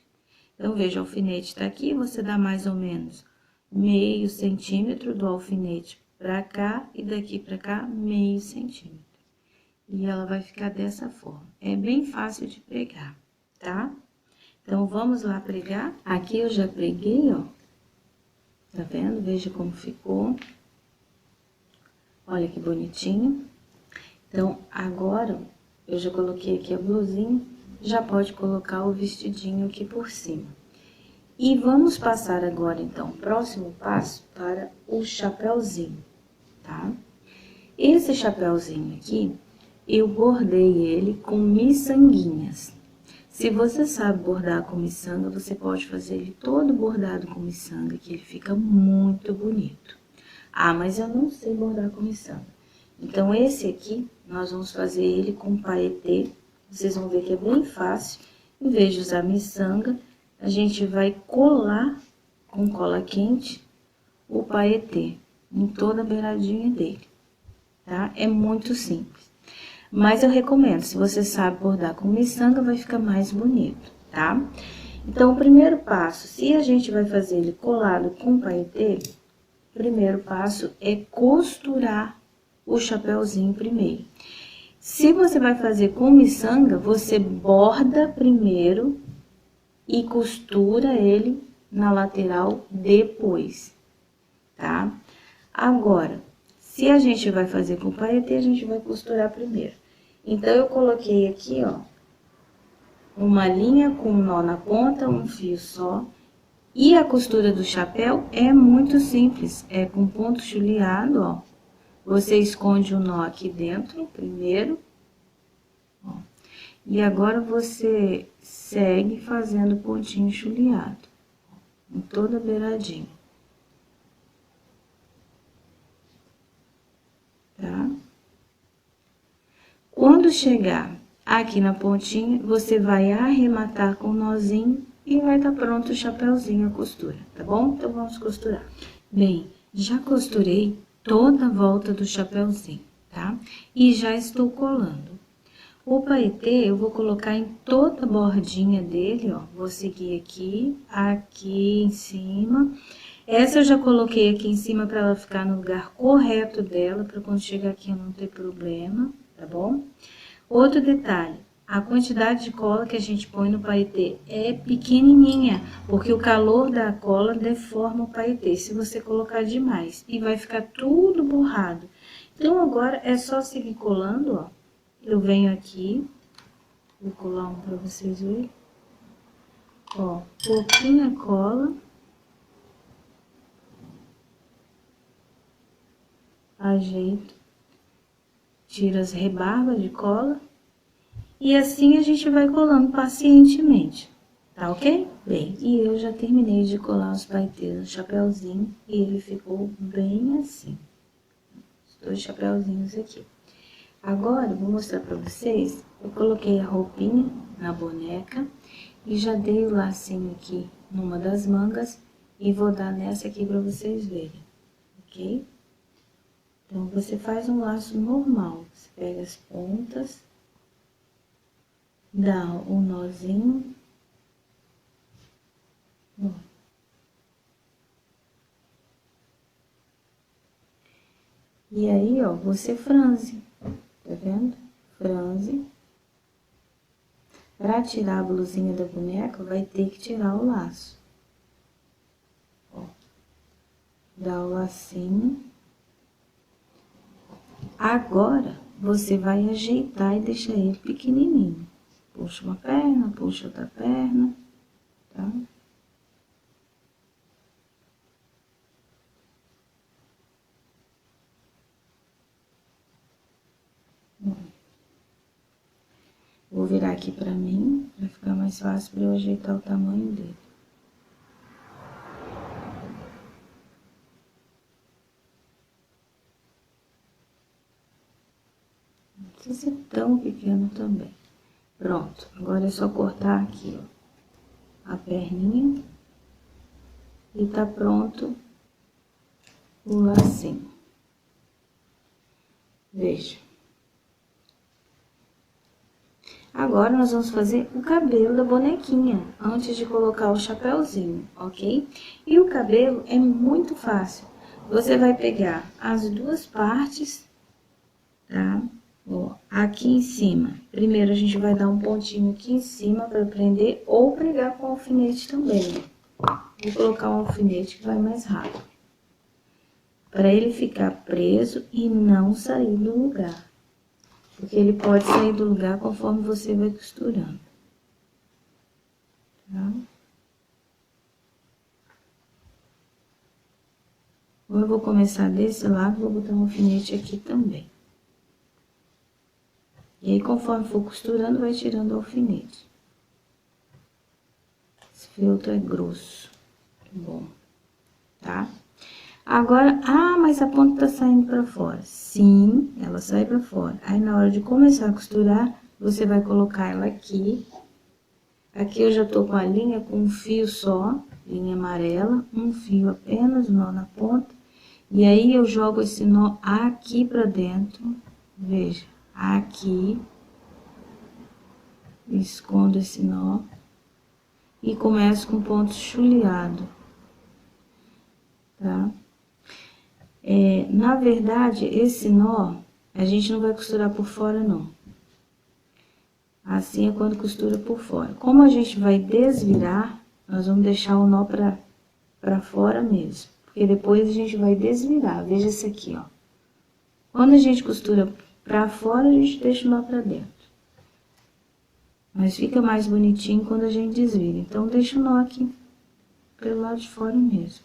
Então, veja, o alfinete tá aqui, você dá mais ou menos meio centímetro do alfinete pra cá e daqui pra cá, meio centímetro. E ela vai ficar dessa forma. É bem fácil de pregar, tá? Então, vamos lá pregar. Aqui eu já preguei, ó. Tá vendo? Veja como ficou. Olha que bonitinho. Então, agora, eu já coloquei aqui a blusinha, já pode colocar o vestidinho aqui por cima. E vamos passar agora, então, o próximo passo para o chapéuzinho, tá? Esse chapéuzinho aqui, eu bordei ele com miçanguinhas. Se você sabe bordar com miçanga, você pode fazer ele todo bordado com miçanga, que ele fica muito bonito. Ah, mas eu não sei bordar com miçanga. Então, esse aqui, nós vamos fazer ele com paetê. Vocês vão ver que é bem fácil. Em vez de usar miçanga, a gente vai colar com cola quente o paetê em toda a beiradinha dele, tá? É muito simples. Mas eu recomendo, se você sabe bordar com miçanga, vai ficar mais bonito, tá? Então, o primeiro passo, se a gente vai fazer ele colado com paetê, o primeiro passo é costurar o chapéuzinho primeiro. Se você vai fazer com miçanga, você borda primeiro e costura ele na lateral depois, tá? Agora, se a gente vai fazer com paetê, a gente vai costurar primeiro. Então, eu coloquei aqui, ó, uma linha com um nó na ponta, um fio só. E a costura do chapéu é muito simples, é com ponto chuleado, ó. Você esconde o nó aqui dentro primeiro, ó. E agora você segue fazendo pontinho chuleado, ó, em toda a beiradinha. Tá? Quando chegar aqui na pontinha, você vai arrematar com o nozinho e vai estar pronto o chapéuzinho, a costura, tá bom? Então, vamos costurar. Bem, já costurei toda a volta do chapéuzinho, tá? E já estou colando. O paetê, eu vou colocar em toda a bordinha dele, ó. Vou seguir aqui, aqui em cima. Essa eu já coloquei aqui em cima para ela ficar no lugar correto dela, para quando chegar aqui eu não ter problema, tá bom? Outro detalhe, a quantidade de cola que a gente põe no paetê é pequenininha, porque o calor da cola deforma o paetê, se você colocar demais, e vai ficar tudo borrado. Então, agora é só seguir colando, ó. Eu venho aqui, vou colar um para vocês verem. Ó, pouquinha cola. Ajeito, tira as rebarbas de cola e assim a gente vai colando pacientemente, tá ok? Bem, e eu já terminei de colar os paetês no chapéuzinho e ele ficou bem assim, os 2 chapéuzinhos aqui. Agora, eu vou mostrar pra vocês, eu coloquei a roupinha na boneca e já dei o lacinho aqui numa das mangas e vou dar nessa aqui pra vocês verem, ok? Então, você faz um laço normal, você pega as pontas, dá um nozinho, ó. E aí, ó, você franze, tá vendo? Franze. Pra tirar a blusinha da boneca, vai ter que tirar o laço. Ó. dá o lacinho. Agora, você vai ajeitar e deixar ele pequenininho. Puxa uma perna, puxa outra perna, tá? Vou virar aqui pra mim, pra ficar mais fácil pra eu ajeitar o tamanho dele. Não precisa ser tão pequeno também. Pronto, agora é só cortar aqui, ó, a perninha. E tá pronto o lacinho. Veja. Agora, nós vamos fazer o cabelo da bonequinha, antes de colocar o chapéuzinho, ok? E o cabelo é muito fácil. Você vai pegar as duas partes, tá? Ó, aqui em cima. Primeiro, a gente vai dar um pontinho aqui em cima para prender, ou pregar com alfinete também. Vou colocar um alfinete que vai mais rápido. Para ele ficar preso e não sair do lugar. Porque ele pode sair do lugar conforme você vai costurando. Tá? Eu vou começar desse lado, vou botar um alfinete aqui também. E aí, conforme for costurando, vai tirando o alfinete. Esse feltro é grosso. Bom, tá? Agora, mas a ponta tá saindo pra fora. Sim, ela sai pra fora. Aí, na hora de começar a costurar, você vai colocar ela aqui. Aqui eu já tô com a linha com um fio só, linha amarela, um fio apenas, nó na ponta. E aí, eu jogo esse nó aqui pra dentro, veja, aqui. Escondo esse nó. E começo com ponto chuleado, tá? Na verdade, esse nó, a gente não vai costurar por fora, não. Assim é quando costura por fora. Como a gente vai desvirar, nós vamos deixar o nó pra fora mesmo. Porque depois a gente vai desvirar. Veja esse aqui, ó. Quando a gente costura pra fora, a gente deixa o nó pra dentro. Mas fica mais bonitinho quando a gente desvira. Então, deixa o nó aqui pelo lado de fora mesmo.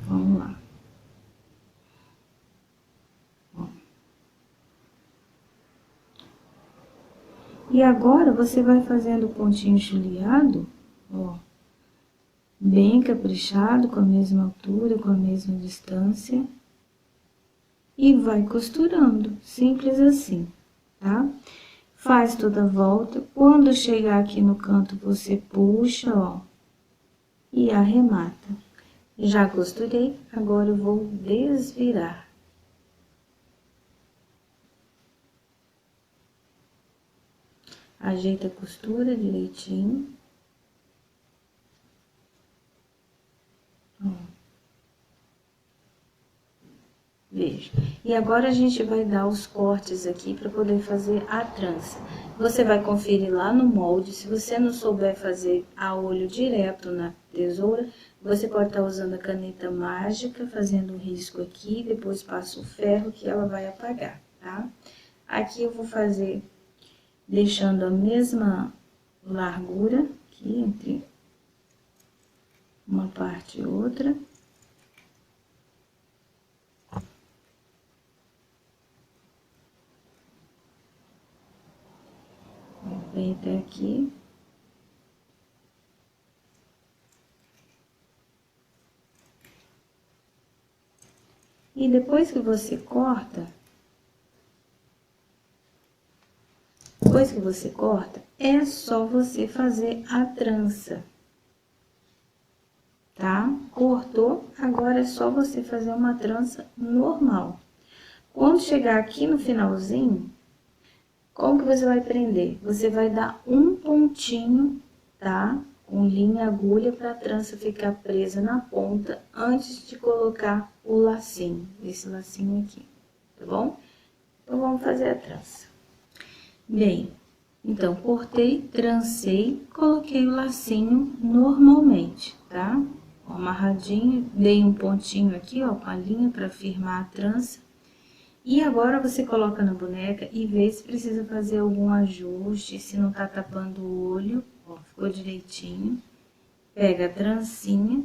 Vamos lá. Ó. E agora, você vai fazendo o pontinho chuleado, ó, bem caprichado, com a mesma altura, com a mesma distância. E vai costurando, simples assim, tá? Faz toda a volta. Quando chegar aqui no canto, você puxa, ó, e arremata. Já costurei, agora eu vou desvirar. Ajeita a costura direitinho. Ó. Veja. E agora a gente vai dar os cortes aqui para poder fazer a trança. Você vai conferir lá no molde. Se você não souber fazer a olho direto na tesoura, você pode estar usando a caneta mágica, fazendo um risco aqui, depois passa o ferro que ela vai apagar, tá? Aqui eu vou fazer deixando a mesma largura aqui entre uma parte e outra. Vem até aqui. E depois que você corta, é só você fazer a trança, tá? Cortou, agora é só você fazer uma trança normal. Quando chegar aqui no finalzinho, como que você vai prender? Você vai dar um pontinho, tá? Com linha e agulha para a trança ficar presa na ponta antes de colocar o lacinho, esse lacinho aqui, tá bom? Então, vamos fazer a trança. Bem, Então, cortei, trancei, coloquei o lacinho normalmente, tá? Amarradinho, dei um pontinho aqui, ó, com a linha para firmar a trança. E agora você coloca na boneca e vê se precisa fazer algum ajuste, se não tá tapando o olho, ó, ficou direitinho. Pega a trancinha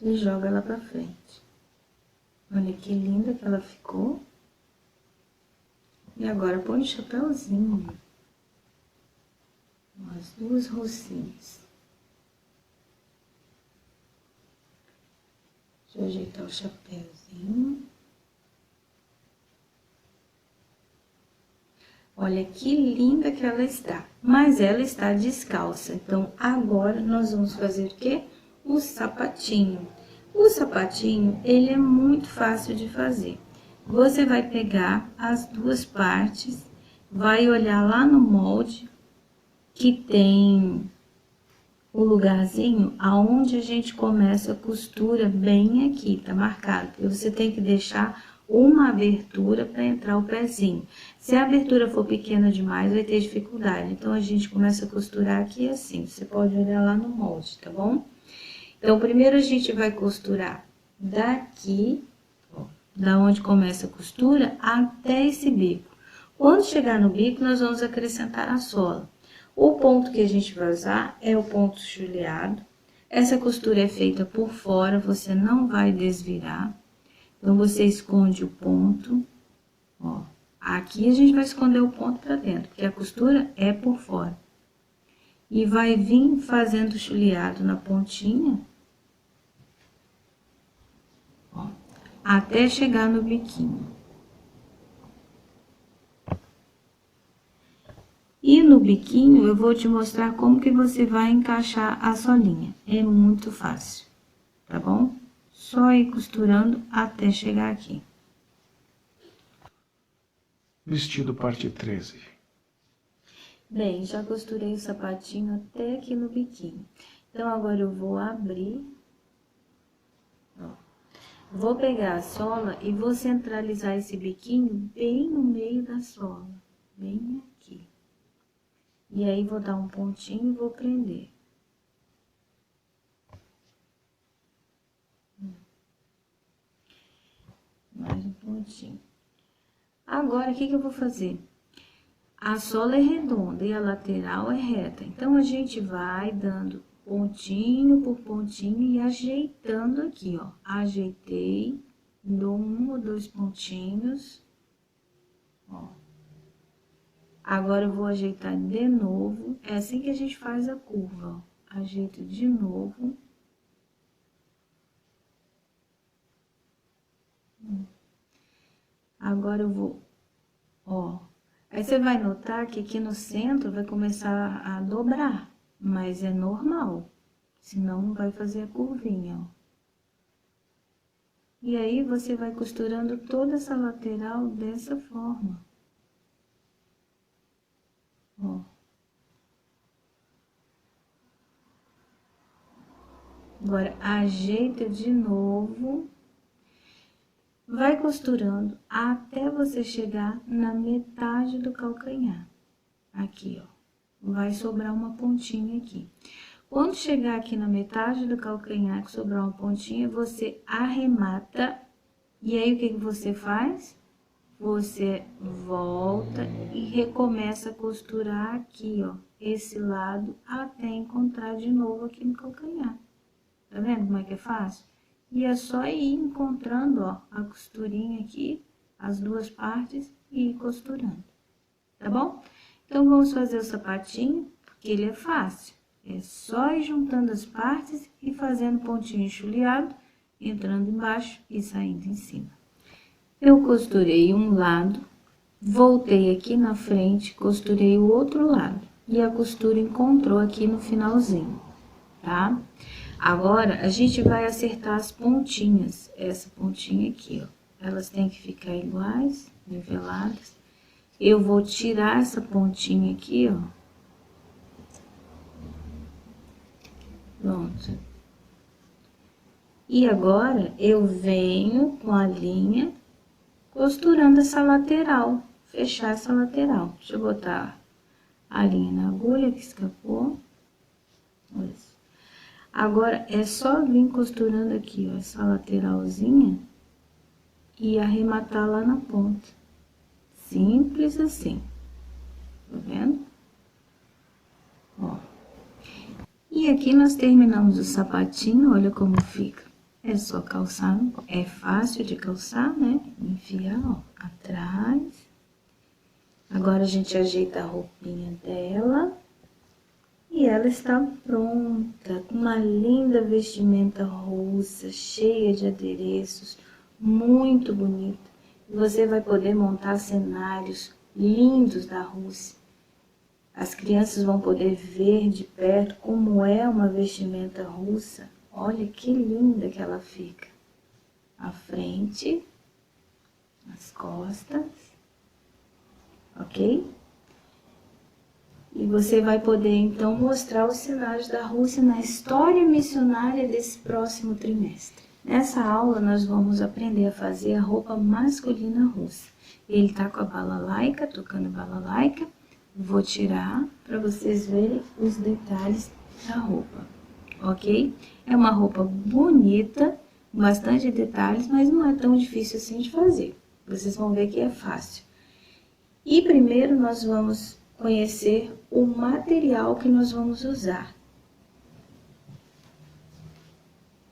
e joga ela pra frente. Olha que linda que ela ficou. E agora põe o chapéuzinho. As duas rocinhas. Deixa eu ajeitar o chapéuzinho. Olha que linda que ela está. Mas ela está descalça. Então, agora nós vamos fazer o quê? O sapatinho. O sapatinho, ele é muito fácil de fazer. Você vai pegar as duas partes, vai olhar lá no molde, que tem o lugarzinho aonde a gente começa a costura bem aqui, tá marcado. E você tem que deixar uma abertura para entrar o pezinho. Se a abertura for pequena demais, vai ter dificuldade. Então, a gente começa a costurar aqui assim. Você pode olhar lá no molde, tá bom? Então, primeiro a gente vai costurar daqui, ó, da onde começa a costura, até esse bico. Quando chegar no bico, nós vamos acrescentar a sola. O ponto que a gente vai usar é o ponto chuleado. Essa costura é feita por fora, você não vai desvirar. Então, você esconde o ponto, ó. Aqui a gente vai esconder o ponto pra dentro, porque a costura é por fora. E vai vir fazendo chuleado na pontinha, ó, até chegar no biquinho. E no biquinho, eu vou te mostrar como que você vai encaixar a solinha. É muito fácil, tá bom? Só ir costurando até chegar aqui. Vestido parte 13. Bem, já costurei o sapatinho até aqui no biquinho. Então, agora eu vou abrir. Ó. Vou pegar a sola e vou centralizar esse biquinho bem no meio da sola. Bem aqui. E aí, vou dar um pontinho e vou prender. Mais um pontinho. Agora, o que que eu vou fazer? A sola é redonda e a lateral é reta. Então, a gente vai dando pontinho por pontinho e ajeitando aqui, ó. Ajeitei, dou um ou dois pontinhos, ó. Agora, eu vou ajeitar de novo. É assim que a gente faz a curva, ó. Ajeito de novo. Agora, eu vou, ó. Aí, você vai notar que aqui no centro vai começar a dobrar, mas é normal, senão não vai fazer a curvinha, ó. E aí, você vai costurando toda essa lateral dessa forma. Ó. Agora, ajeita de novo. Vai costurando até você chegar na metade do calcanhar. Aqui, ó. Vai sobrar uma pontinha aqui. Quando chegar aqui na metade do calcanhar, que sobrar uma pontinha, você arremata. E aí, o que que você faz? Você volta e recomeça a costurar aqui, ó. Esse lado, até encontrar de novo aqui no calcanhar. Tá vendo como é que é fácil? E é só ir encontrando, ó, a costurinha aqui, as duas partes, e ir costurando, tá bom? Então, vamos fazer o sapatinho, porque ele é fácil. É só ir juntando as partes e fazendo pontinho chuleado, entrando embaixo e saindo em cima. Eu costurei um lado, voltei aqui na frente, costurei o outro lado. E a costura encontrou aqui no finalzinho, tá? Agora, a gente vai acertar as pontinhas, essa pontinha aqui, ó. Elas têm que ficar iguais, niveladas. Eu vou tirar essa pontinha aqui, ó. Pronto. E agora, eu venho com a linha costurando essa lateral, fechar essa lateral. Deixa eu botar a linha na agulha que escapou. Isso. Agora, é só vir costurando aqui, ó, essa lateralzinha e arrematar lá na ponta. Simples assim. Tá vendo? Ó. E aqui nós terminamos o sapatinho, olha como fica. É só calçar, é fácil de calçar, né? Enfiar, ó, atrás. Agora a gente ajeita a roupinha dela. E ela está pronta, com uma linda vestimenta russa, cheia de adereços, muito bonita. Você vai poder montar cenários lindos da Rússia. As crianças vão poder ver de perto como é uma vestimenta russa. Olha que linda que ela fica. A frente, as costas, ok? E você vai poder, então, mostrar os cenários da Rússia na história missionária desse próximo trimestre. Nessa aula, nós vamos aprender a fazer a roupa masculina russa. Ele tá com a balalaica, tocando balalaica. Vou tirar para vocês verem os detalhes da roupa, ok? É uma roupa bonita, bastante detalhes, mas não é tão difícil assim de fazer. Vocês vão ver que é fácil. E primeiro nós vamos conhecer o material que nós vamos usar.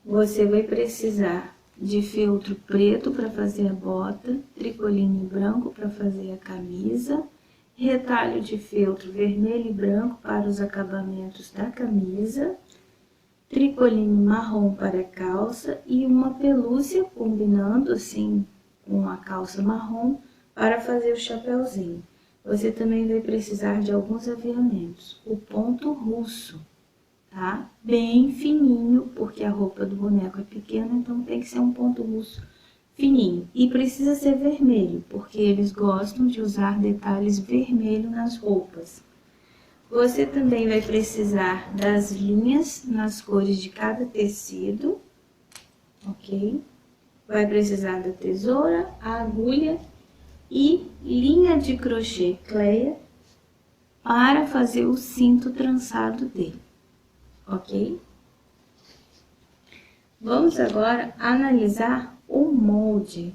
Você vai precisar de feltro preto para fazer a bota, tricoline branco para fazer a camisa, retalho de feltro vermelho e branco para os acabamentos da camisa, tricoline marrom para a calça e uma pelúcia combinando assim com a calça marrom para fazer o chapéuzinho. Você também vai precisar de alguns aviamentos. O ponto russo, tá? Bem fininho, porque a roupa do boneco é pequena, então tem que ser um ponto russo fininho. E precisa ser vermelho, porque eles gostam de usar detalhes vermelhos nas roupas. Você também vai precisar das linhas nas cores de cada tecido, ok? Vai precisar da tesoura, a agulha e linha de crochê Cleia para fazer o cinto trançado dele, ok? Vamos agora analisar o molde.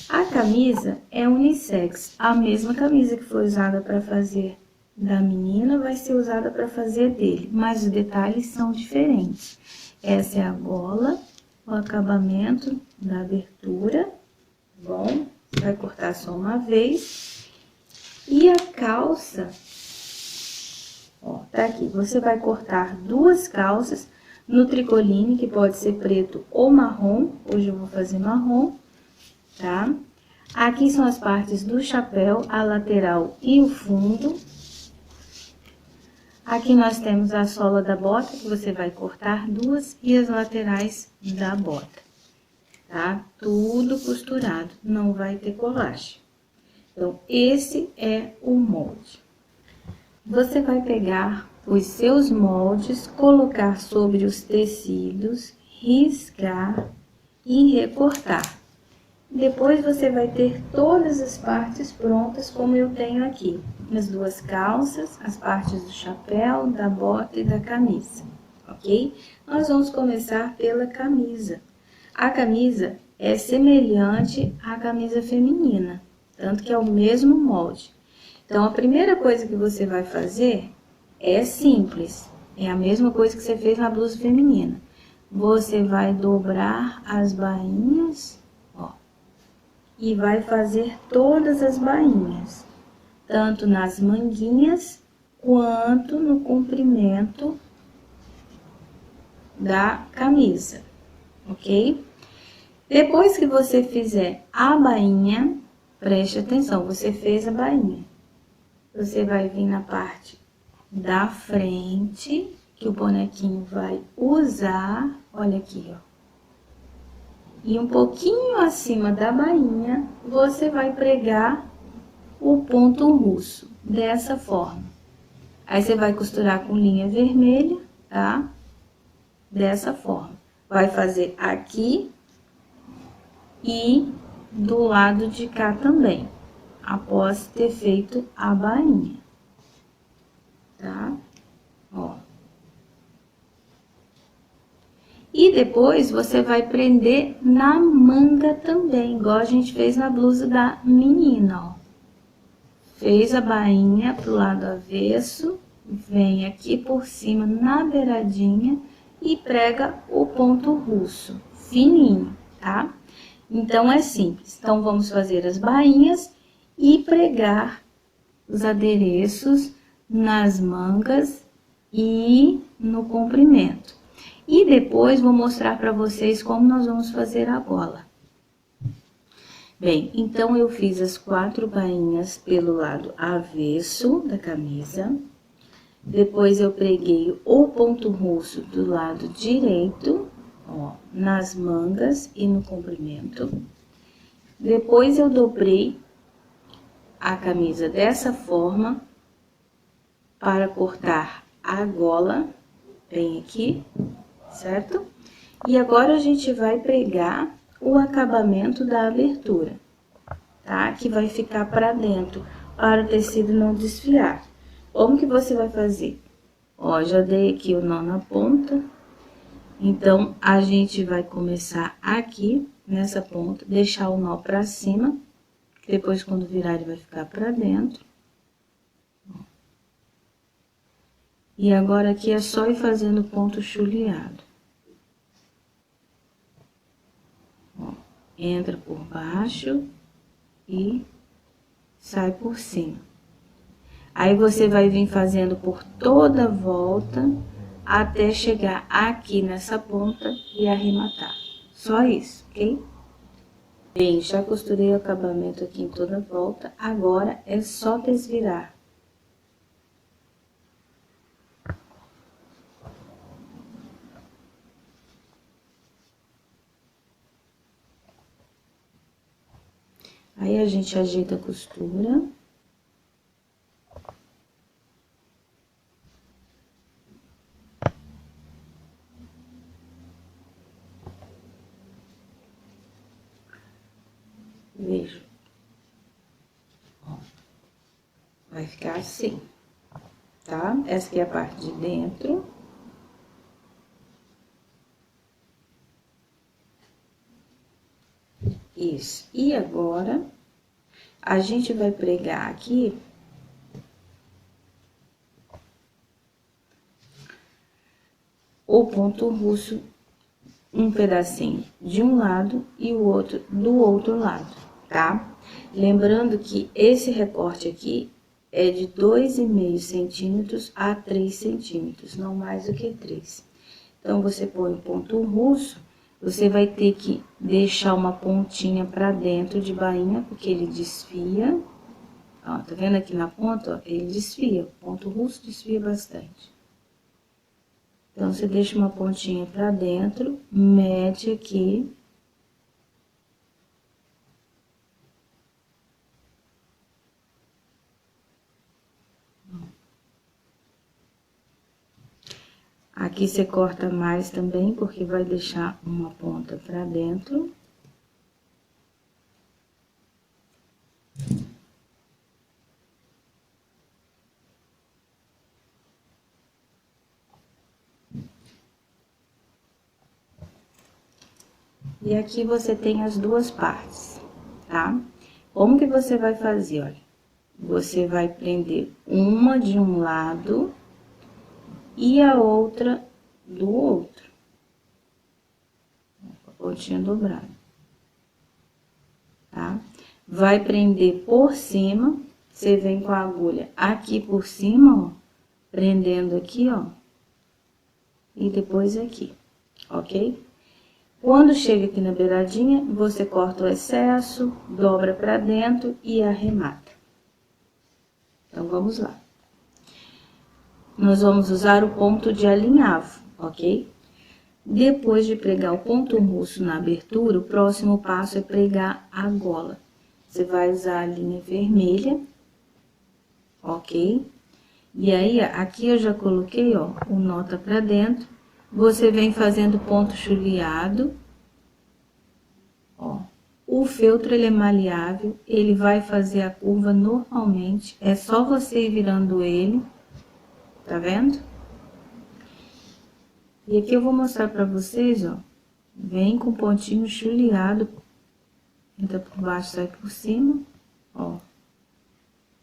A camisa é unissex, a mesma camisa que foi usada para fazer da menina vai ser usada para fazer dele, mas os detalhes são diferentes. Essa é a gola, o acabamento da abertura, bom? Vai cortar só uma vez. E a calça, ó, tá aqui. Você vai cortar duas calças no tricoline, que pode ser preto ou marrom. Hoje eu vou fazer marrom, tá? Aqui são as partes do chapéu, a lateral e o fundo. Aqui nós temos a sola da bota, que você vai cortar duas, e as laterais da bota. Tá? Tudo costurado, não vai ter colagem. Então, esse é o molde. Você vai pegar os seus moldes, colocar sobre os tecidos, riscar e recortar. Depois você vai ter todas as partes prontas, como eu tenho aqui. As duas calças, as partes do chapéu, da bota e da camisa, ok? Nós vamos começar pela camisa. A camisa é semelhante à camisa feminina, tanto que é o mesmo molde. Então, a primeira coisa que você vai fazer é simples, é a mesma coisa que você fez na blusa feminina. Você vai dobrar as bainhas, ó, e vai fazer todas as bainhas, tanto nas manguinhas quanto no comprimento da camisa, ok? Depois que você fizer a bainha, preste atenção, você fez a bainha. Você vai vir na parte da frente, que o bonequinho vai usar, olha aqui, ó. E um pouquinho acima da bainha, você vai pregar o ponto russo, dessa forma. Aí você vai costurar com linha vermelha, tá? Dessa forma. Vai fazer aqui e do lado de cá também, após ter feito a bainha, tá? Ó. E depois você vai prender na manga também, igual a gente fez na blusa da menina, ó. Fez a bainha pro lado avesso, vem aqui por cima na beiradinha e prega o ponto russo, fininho, tá? Então, é simples. Então, vamos fazer as bainhas e pregar os adereços nas mangas e no comprimento. E depois, vou mostrar para vocês como nós vamos fazer a gola. Bem, então, eu fiz as 4 bainhas pelo lado avesso da camisa. Depois, eu preguei o ponto russo do lado direito, ó, nas mangas e no comprimento. Depois, eu dobrei a camisa dessa forma para cortar a gola, bem aqui, certo? E agora, a gente vai pregar o acabamento da abertura, tá? Que vai ficar para dentro, para o tecido não desfiar. Como que você vai fazer? Ó, já dei aqui o nó na ponta. Então, a gente vai começar aqui, nessa ponta, deixar o nó pra cima. Depois, quando virar, ele vai ficar pra dentro. E agora, aqui é só ir fazendo ponto chuleado. Ó, entra por baixo e sai por cima. Aí, você vai vir fazendo por toda a volta, até chegar aqui nessa ponta e arrematar. Só isso, ok? Bem, já costurei o acabamento aqui em toda a volta, agora é só desvirar. Aí, a gente ajeita a costura. Veja. Ó, vai ficar assim, tá? Essa aqui é a parte de dentro. Isso. E agora, a gente vai pregar aqui o ponto russo, um pedacinho de um lado e o outro do outro lado, tá? Lembrando que esse recorte aqui é de 2,5 centímetros a 3 centímetros, não mais do que 3. Então, você põe o ponto russo, você vai ter que deixar uma pontinha pra dentro de bainha, porque ele desfia. Ó, tá vendo aqui na ponta, ó? Ele desfia, o ponto russo desfia bastante. Então, você deixa uma pontinha pra dentro, mede aqui. Aqui você corta mais também, porque vai deixar uma ponta pra dentro. E aqui você tem as duas partes, tá? Como que você vai fazer, olha? Você vai prender uma de um lado e a outra do outro. Com a pontinha dobrada, tá? Vai prender por cima, você vem com a agulha aqui por cima, ó, prendendo aqui, ó, e depois aqui, ok? Quando chega aqui na beiradinha, você corta o excesso, dobra pra dentro e arremata. Então, vamos lá. Nós vamos usar o ponto de alinhavo, ok? Depois de pregar o ponto russo na abertura, o próximo passo é pregar a gola. Você vai usar a linha vermelha, ok? E aí, aqui eu já coloquei, ó, o nó tá pra dentro. Você vem fazendo ponto chuleado, ó, O feltro, ele é maleável, ele vai fazer a curva normalmente, é só você ir virando ele, tá vendo? E aqui eu vou mostrar pra vocês, ó, vem com pontinho chuleado, entra por baixo, sai por cima, ó,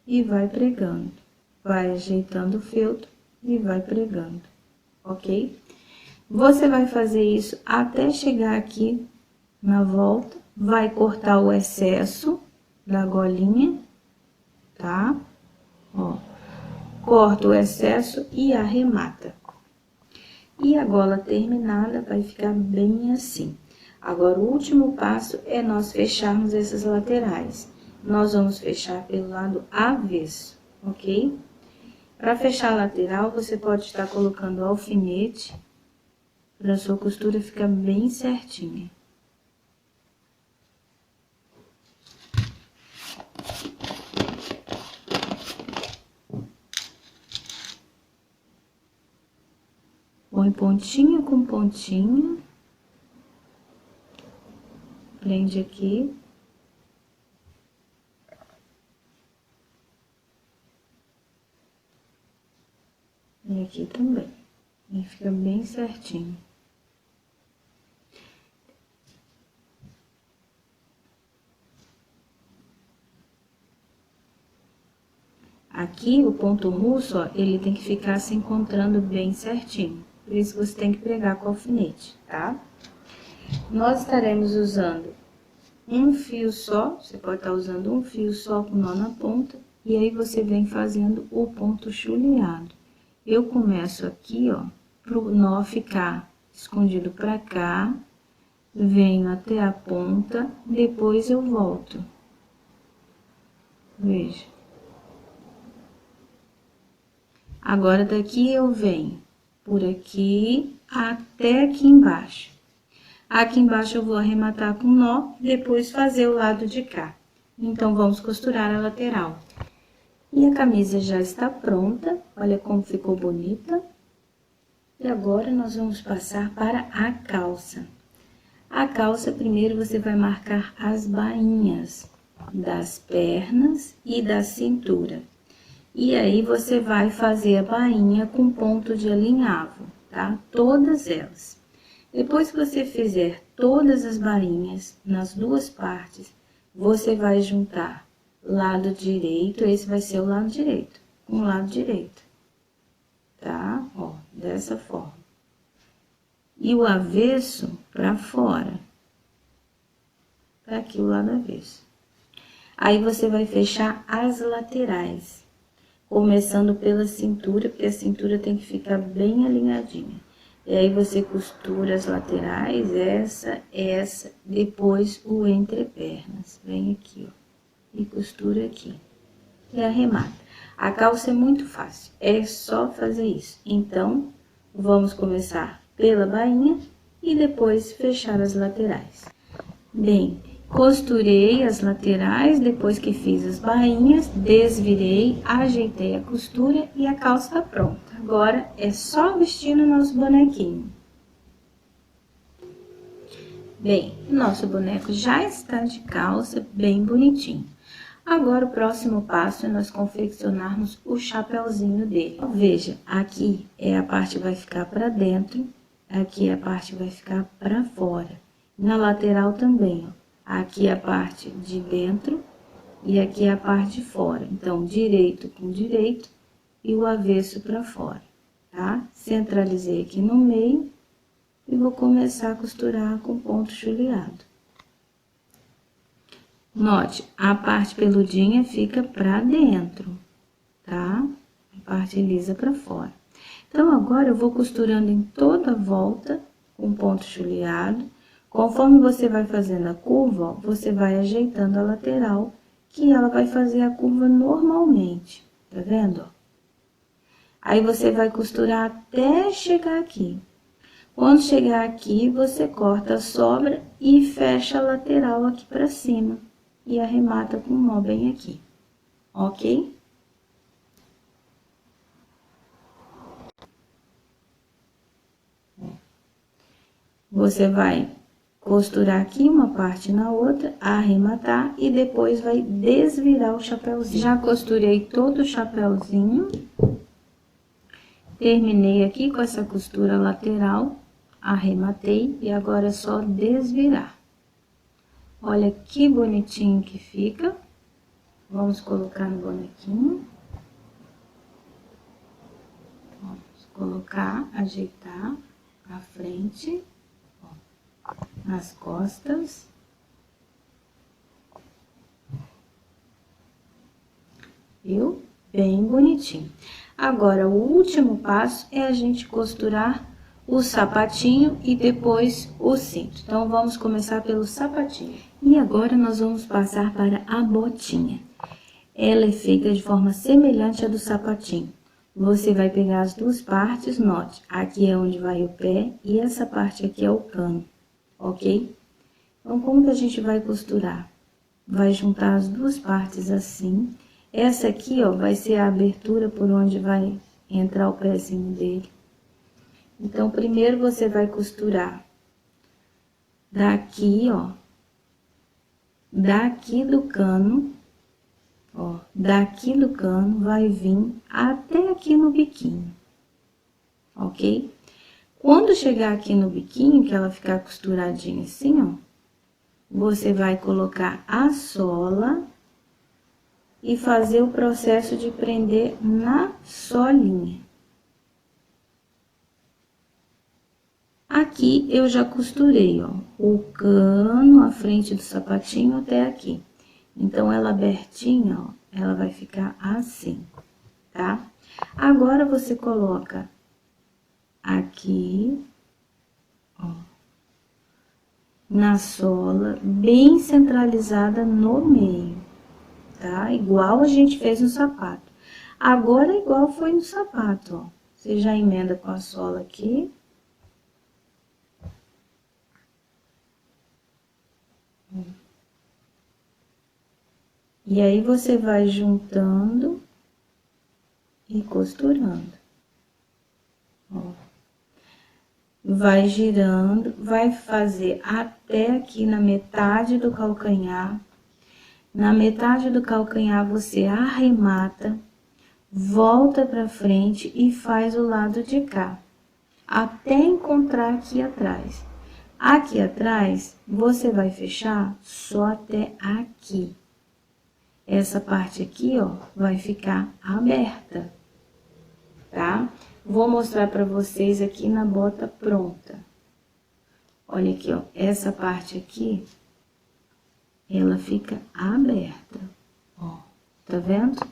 e vai pregando, vai ajeitando o feltro e vai pregando, ok? Você vai fazer isso até chegar aqui na volta, vai cortar o excesso da golinha, tá? Ó, corta o excesso e arremata. E a gola terminada vai ficar bem assim. Agora, o último passo é nós fecharmos essas laterais. Nós vamos fechar pelo lado avesso, ok? Para fechar a lateral, você pode estar colocando alfinete, para a sua costura ficar bem certinha. Põe pontinha com pontinha, prende aqui. E aqui também. E fica bem certinho. Aqui, o ponto russo, ó, ele tem que ficar se encontrando bem certinho. Por isso, você tem que pregar com alfinete, tá? Nós estaremos usando um fio só, você pode estar usando um fio só com nó na ponta, e aí você vem fazendo o ponto chuleado. Eu começo aqui, ó, pro nó ficar escondido pra cá, venho até a ponta, depois eu volto. Veja. Agora, daqui eu venho por aqui até aqui embaixo. Aqui embaixo eu vou arrematar com nó, depois fazer o lado de cá. Então, vamos costurar a lateral. E a camisa já está pronta, olha como ficou bonita. E agora, nós vamos passar para a calça. A calça, primeiro, você vai marcar as bainhas das pernas e da cintura. E aí, você vai fazer a bainha com ponto de alinhavo, tá? Todas elas. Depois que você fizer todas as bainhas nas duas partes, você vai juntar lado direito, esse vai ser o lado direito, com o lado direito, tá? Ó, dessa forma. E o avesso pra fora. Tá aqui o lado avesso. Aí, você vai fechar as laterais. Começando pela cintura, porque a cintura tem que ficar bem alinhadinha. E aí, você costura as laterais, essa, depois o entrepernas. Vem aqui, ó, e costura aqui. E arremata. A calça é muito fácil, é só fazer isso. Então, vamos começar pela bainha e depois fechar as laterais. Bem, costurei as laterais, depois que fiz as bainhas, desvirei, ajeitei a costura e a calça tá pronta. Agora, é só vestir no nosso bonequinho. Bem, nosso boneco já está de calça, bem bonitinho. Agora, o próximo passo é nós confeccionarmos o chapéuzinho dele. Veja, aqui é a parte que vai ficar para dentro, aqui a parte vai ficar para fora. Na lateral também, ó. Aqui a parte de dentro e aqui a parte de fora. Então, direito com direito e o avesso para fora, tá? Centralizei aqui no meio e vou começar a costurar com ponto chuleado. Note, a parte peludinha fica para dentro, tá? A parte lisa para fora. Então, agora eu vou costurando em toda a volta com ponto chuleado. Conforme você vai fazendo a curva, ó, você vai ajeitando a lateral, que ela vai fazer a curva normalmente, tá vendo, ó? Aí, você vai costurar até chegar aqui. Quando chegar aqui, você corta a sobra e fecha a lateral aqui pra cima. E arremata com um nó bem aqui, ok? Você vai costurar aqui uma parte na outra, arrematar e depois vai desvirar o chapéuzinho. Já costurei todo o chapéuzinho, terminei aqui com essa costura lateral, arrematei e agora é só desvirar. Olha que bonitinho que fica. Vamos colocar no bonequinho. Vamos colocar, ajeitar a frente, ó, nas costas. Viu? Bem bonitinho. Agora, o último passo é a gente costurar o sapatinho e depois o cinto. Então, vamos começar pelo sapatinho. E agora, nós vamos passar para a botinha. Ela é feita de forma semelhante à do sapatinho. Você vai pegar as duas partes, note, aqui é onde vai o pé e essa parte aqui é o cano, ok? Então, como que a gente vai costurar? Vai juntar as duas partes assim. Essa aqui, ó, vai ser a abertura por onde vai entrar o pezinho dele. Então, primeiro você vai costurar daqui, ó, daqui do cano, ó, daqui do cano vai vir até aqui no biquinho, ok? Quando chegar aqui no biquinho, que ela ficar costuradinha assim, ó, você vai colocar a sola e fazer o processo de prender na solinha. Aqui eu já costurei, ó, o cano, a frente do sapatinho até aqui. Então, ela abertinha, ó, ela vai ficar assim, tá? Agora, você coloca aqui, ó, na sola, bem centralizada no meio, tá? Igual a gente fez no sapato. Agora, igual foi no sapato, ó. Você já emenda com a sola aqui. E aí, você vai juntando e costurando. Ó. Vai girando, vai fazer até aqui na metade do calcanhar. Na metade do calcanhar, você arremata, volta pra frente e faz o lado de cá, até encontrar aqui atrás. Aqui atrás, você vai fechar só até aqui. Essa parte aqui, ó, vai ficar aberta, tá? Vou mostrar pra vocês aqui na bota pronta. Olha aqui, ó, essa parte aqui, ela fica aberta, ó, tá vendo?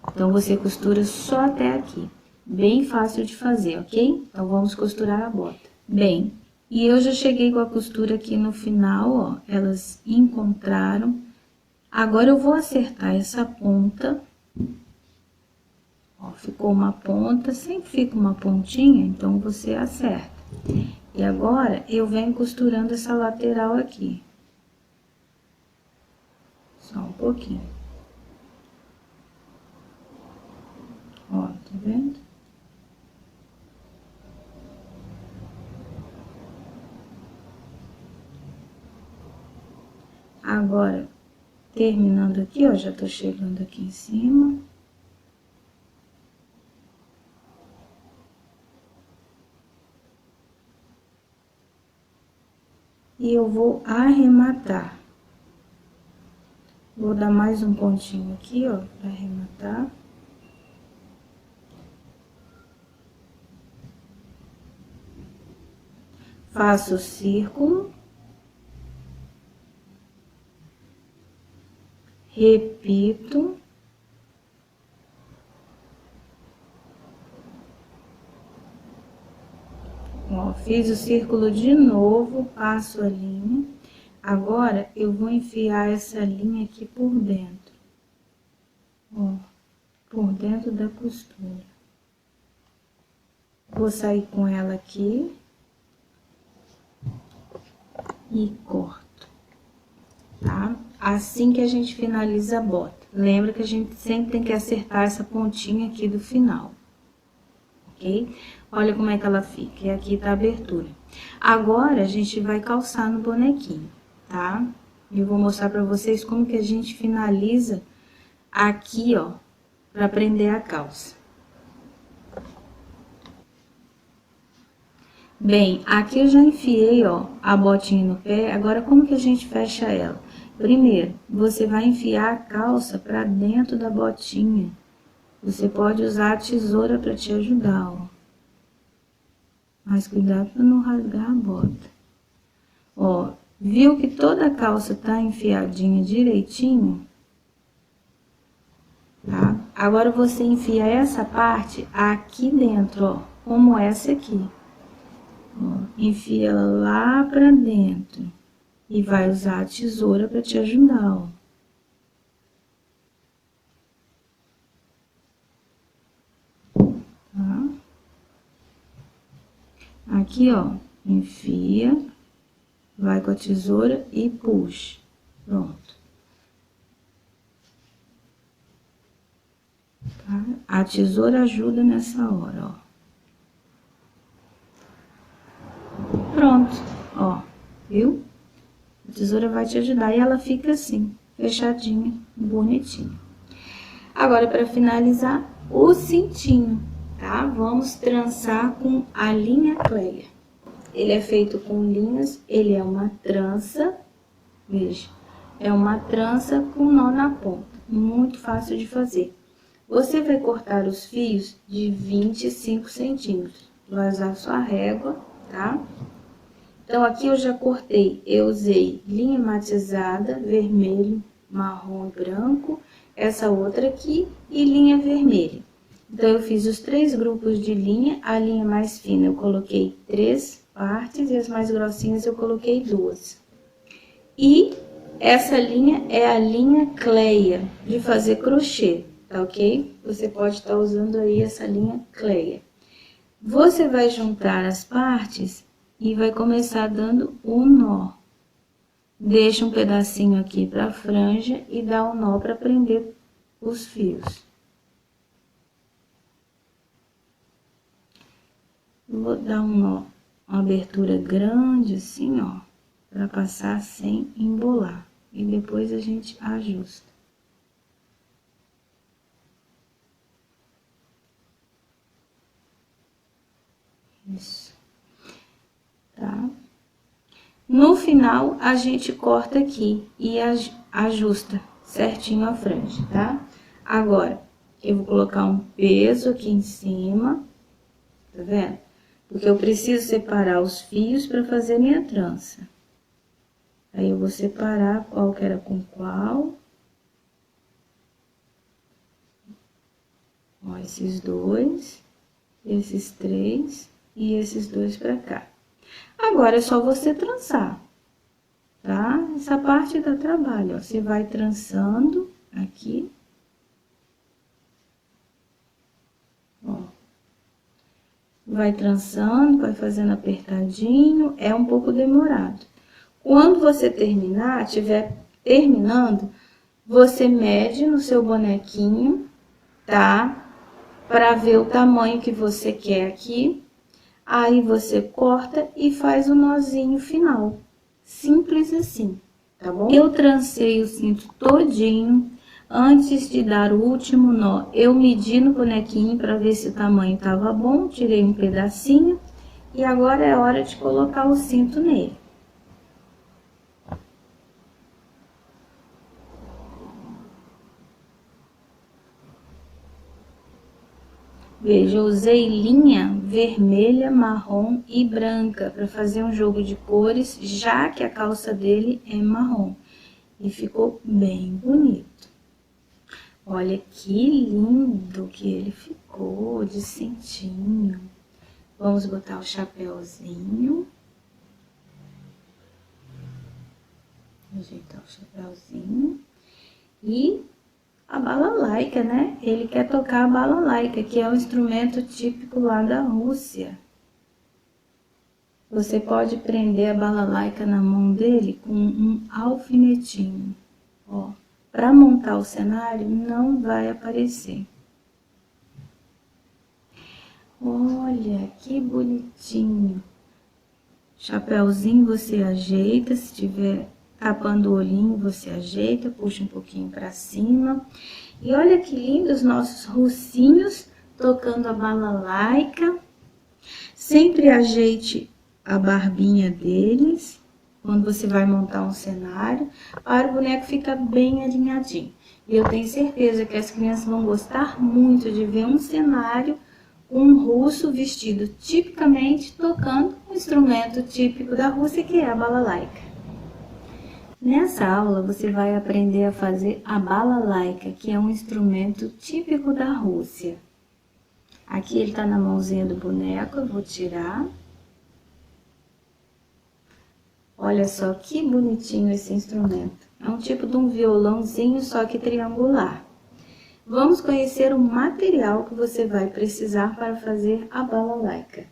Então, você costura só até aqui. Bem fácil de fazer, ok? Então, vamos costurar a bota. Bem, e eu já cheguei com a costura aqui no final, ó, elas encontraram. Agora, eu vou acertar essa ponta. Ó, ficou uma ponta, sempre fica uma pontinha, então, você acerta. E agora, eu venho costurando essa lateral aqui. Só um pouquinho. Ó, tá vendo? Agora, terminando aqui, ó, já tô chegando aqui em cima. E eu vou arrematar. Vou dar mais um pontinho aqui, ó, pra arrematar. Faço o círculo. Repito. Ó, fiz o círculo de novo, passo a linha. Agora, eu vou enfiar essa linha aqui por dentro. Ó, por dentro da costura. Vou sair com ela aqui. E corto, tá? Assim que a gente finaliza a bota. Lembra que a gente sempre tem que acertar essa pontinha aqui do final, ok? Olha como é que ela fica, e aqui tá a abertura. Agora, a gente vai calçar no bonequinho, tá? Eu vou mostrar pra vocês como que a gente finaliza aqui, ó, pra prender a calça. Bem, aqui eu já enfiei, ó, a botinha no pé. Agora, como que a gente fecha ela? Primeiro, você vai enfiar a calça pra dentro da botinha. Você pode usar a tesoura pra te ajudar, ó. Mas cuidado pra não rasgar a bota. Ó, viu que toda a calça tá enfiadinha direitinho? Tá? Agora, você enfia essa parte aqui dentro, ó, como essa aqui. Ó, enfia ela lá pra dentro. E vai usar a tesoura pra te ajudar, ó. Tá? Aqui, ó, enfia, vai com a tesoura e puxa. Pronto. Tá? A tesoura ajuda nessa hora, ó. Pronto, ó, viu? A tesoura vai te ajudar e ela fica assim, fechadinha, bonitinha. Agora, para finalizar, o cintinho, tá? Vamos trançar com a linha Cleia. Ele é feito com linhas, ele é uma trança, veja, é uma trança com nó na ponta, muito fácil de fazer. Você vai cortar os fios de 25 centímetros, vai usar sua régua, tá? Então, aqui eu já cortei, eu usei linha matizada, vermelho, marrom e branco, essa outra aqui e linha vermelha. Então, eu fiz os 3 grupos de linha, a linha mais fina eu coloquei 3 partes e as mais grossinhas eu coloquei 2. E essa linha é a linha Cleia, de fazer crochê, tá ok? Você pode estar usando aí essa linha Cleia. Você vai juntar as partes e vai começar dando um nó. Deixa um pedacinho aqui para a franja e dá um nó para prender os fios. Vou dar um nó, uma abertura grande assim, ó, para passar sem embolar. E depois a gente ajusta. Isso. Tá? No final, a gente corta aqui e ajusta certinho a franja, tá? Agora, eu vou colocar um peso aqui em cima, tá vendo? Porque eu preciso separar os fios para fazer minha trança. Aí, eu vou separar qual que era com qual. Ó, esses 2, esses 3 e esses 2 para cá. Agora, é só você trançar, tá? Essa parte dá trabalho, ó. Você vai trançando aqui. Ó. Vai trançando, vai fazendo apertadinho, é um pouco demorado. Quando você terminar, estiver terminando, você mede no seu bonequinho, tá? Para ver o tamanho que você quer aqui. Aí, você corta e faz o nozinho final. Simples assim, tá bom? Eu trancei o cinto todinho. Antes de dar o último nó, eu medi no bonequinho para ver se o tamanho tava bom. Tirei um pedacinho. E agora é hora de colocar o cinto nele. Veja, eu usei linha vermelha, marrom e branca para fazer um jogo de cores, já que a calça dele é marrom. E ficou bem bonito. Olha que lindo que ele ficou, de cintinho. Vamos botar o chapéuzinho. Ajeitar o chapéuzinho. E a balalaica, né? Ele quer tocar a balalaica, que é um instrumento típico lá da Rússia. Você pode prender a balalaica na mão dele com um alfinetinho, ó. Para montar o cenário, não vai aparecer. Olha, que bonitinho. Chapéuzinho você ajeita, se tiver tapando o olhinho você ajeita, puxa um pouquinho para cima. E olha que lindo os nossos russinhos tocando a balalaica. Sempre ajeite a barbinha deles quando você vai montar um cenário, para o boneco ficar bem alinhadinho. E eu tenho certeza que as crianças vão gostar muito de ver um cenário com um russo vestido tipicamente tocando um instrumento típico da Rússia, que é a balalaica. Nessa aula você vai aprender a fazer a balalaica, que é um instrumento típico da Rússia. Aqui ele está na mãozinha do boneco, eu vou tirar. Olha só que bonitinho esse instrumento. É um tipo de um violãozinho, só que triangular. Vamos conhecer o material que você vai precisar para fazer a balalaica.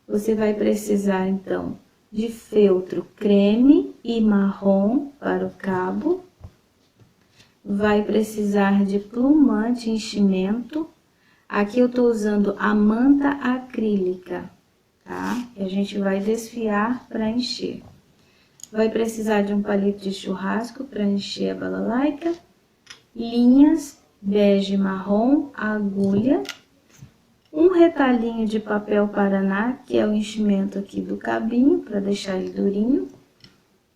Você vai precisar, então, de feltro creme e marrom para o cabo. Vai precisar de plumante enchimento. Aqui eu estou usando a manta acrílica, tá? E a gente vai desfiar para encher. Vai precisar de um palito de churrasco para encher a balalaica. Linhas bege marrom, agulha. Um retalhinho de papel paraná, que é o enchimento aqui do cabinho, para deixar ele durinho.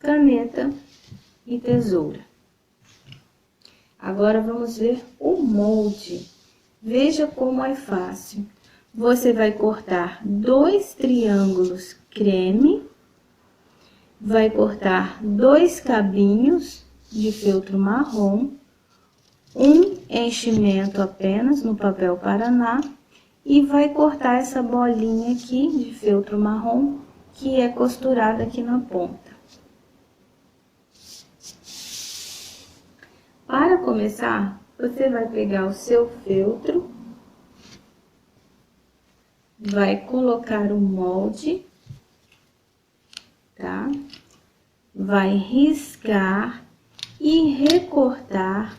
Caneta e tesoura. Agora vamos ver o molde. Veja como é fácil. Você vai cortar 2 triângulos creme, vai cortar 2 cabinhos de feltro marrom, um enchimento apenas no papel paraná e vai cortar essa bolinha aqui de feltro marrom que é costurada aqui na ponta. Para começar, você vai pegar o seu feltro, vai colocar o molde, tá? Vai riscar e recortar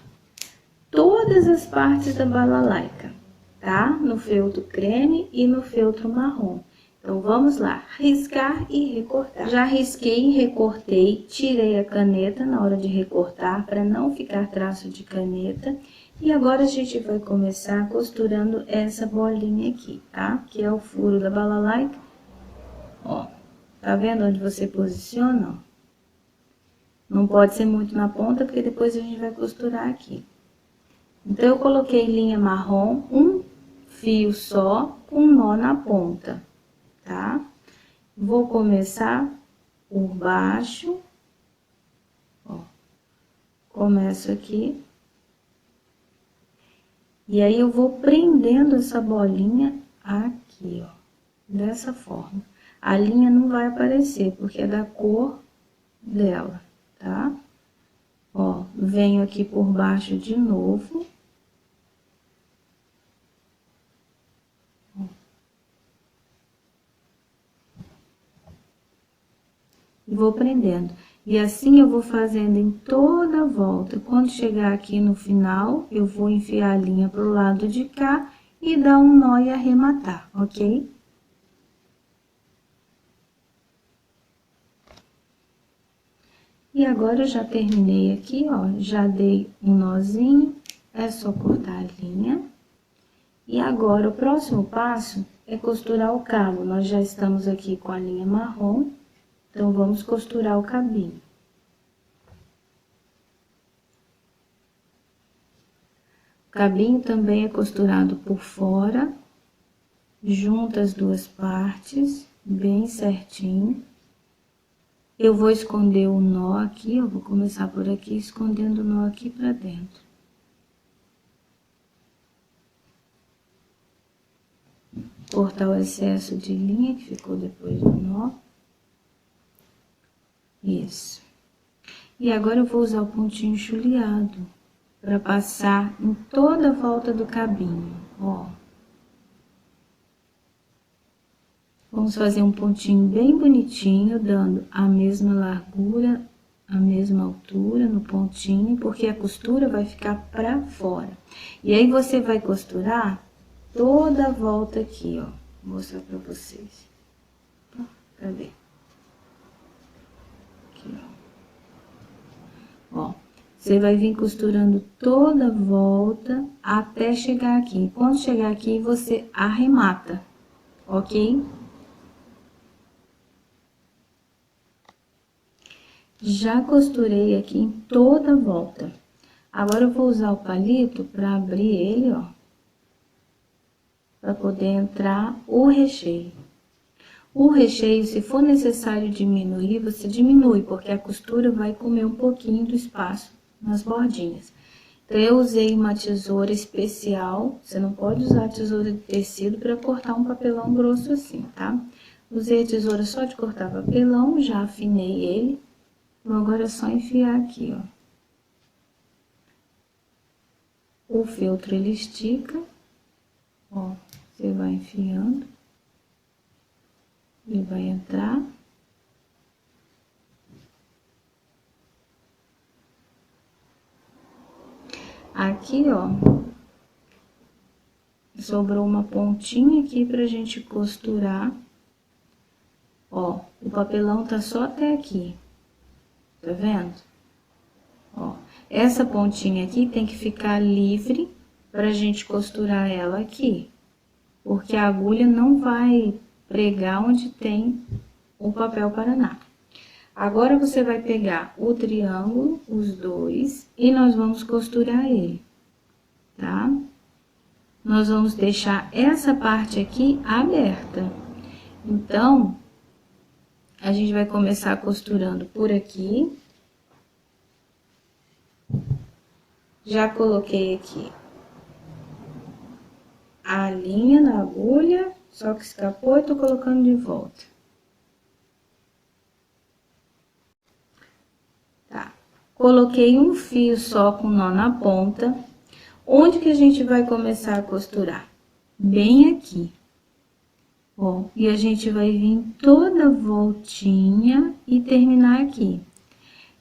todas as partes da balalaica, tá? No feltro creme e no feltro marrom. Então, vamos lá, riscar e recortar. Já risquei e recortei, tirei a caneta na hora de recortar, para não ficar traço de caneta. E agora a gente vai começar costurando essa bolinha aqui, tá? Que é o furo da balalaica. Ó, tá vendo onde você posiciona? Ó? Não pode ser muito na ponta, porque depois a gente vai costurar aqui. Então, eu coloquei linha marrom, um fio só, com nó na ponta, tá? Vou começar por baixo, ó. Começo aqui. E aí, eu vou prendendo essa bolinha aqui, ó. Dessa forma. A linha não vai aparecer, porque é da cor dela, tá? Ó, venho aqui por baixo de novo. E vou prendendo. E assim eu vou fazendo em toda a volta. Quando chegar aqui no final, eu vou enfiar a linha pro lado de cá e dar um nó e arrematar, ok? E agora eu já terminei aqui, ó, já dei um nozinho, é só cortar a linha. E agora o próximo passo é costurar o cabo. Nós já estamos aqui com a linha marrom, então vamos costurar o cabinho. O cabinho também é costurado por fora, junta as duas partes, bem certinho. Eu vou esconder o nó aqui, eu vou começar por aqui, escondendo o nó aqui pra dentro. Cortar o excesso de linha que ficou depois do nó. Isso. E agora eu vou usar o pontinho chuleado para passar em toda a volta do cabinho, ó. Vamos fazer um pontinho bem bonitinho, dando a mesma largura, a mesma altura no pontinho, porque a costura vai ficar pra fora. E aí, você vai costurar toda a volta aqui, ó. Vou mostrar pra vocês. Cadê? Aqui, ó. Você vai vir costurando toda a volta até chegar aqui. Quando chegar aqui, você arremata, ok? Já costurei aqui em toda a volta. Agora eu vou usar o palito para abrir ele, ó. Para poder entrar o recheio. O recheio, se for necessário diminuir, você diminui, porque a costura vai comer um pouquinho do espaço nas bordinhas. Então, eu usei uma tesoura especial, você não pode usar a tesoura de tecido para cortar um papelão grosso assim, tá? Usei a tesoura só de cortar papelão, já afinei ele. Então, agora é só enfiar aqui, ó. O feltro, ele estica, ó, você vai enfiando. Ele vai entrar. Aqui, ó, sobrou uma pontinha aqui pra gente costurar. Ó, o papelão tá só até aqui. Tá vendo? Ó, essa pontinha aqui tem que ficar livre pra gente costurar ela aqui. Porque a agulha não vai pregar onde tem o papel paraná. Agora, você vai pegar o triângulo, os dois, e nós vamos costurar ele, tá? Nós vamos deixar essa parte aqui aberta. Então, a gente vai começar costurando por aqui. Já coloquei aqui a linha na agulha, só que escapou e tô colocando de volta. Tá. Coloquei um fio só com nó na ponta. Onde que a gente vai começar a costurar? Bem aqui. Ó, e a gente vai vir toda voltinha e terminar aqui.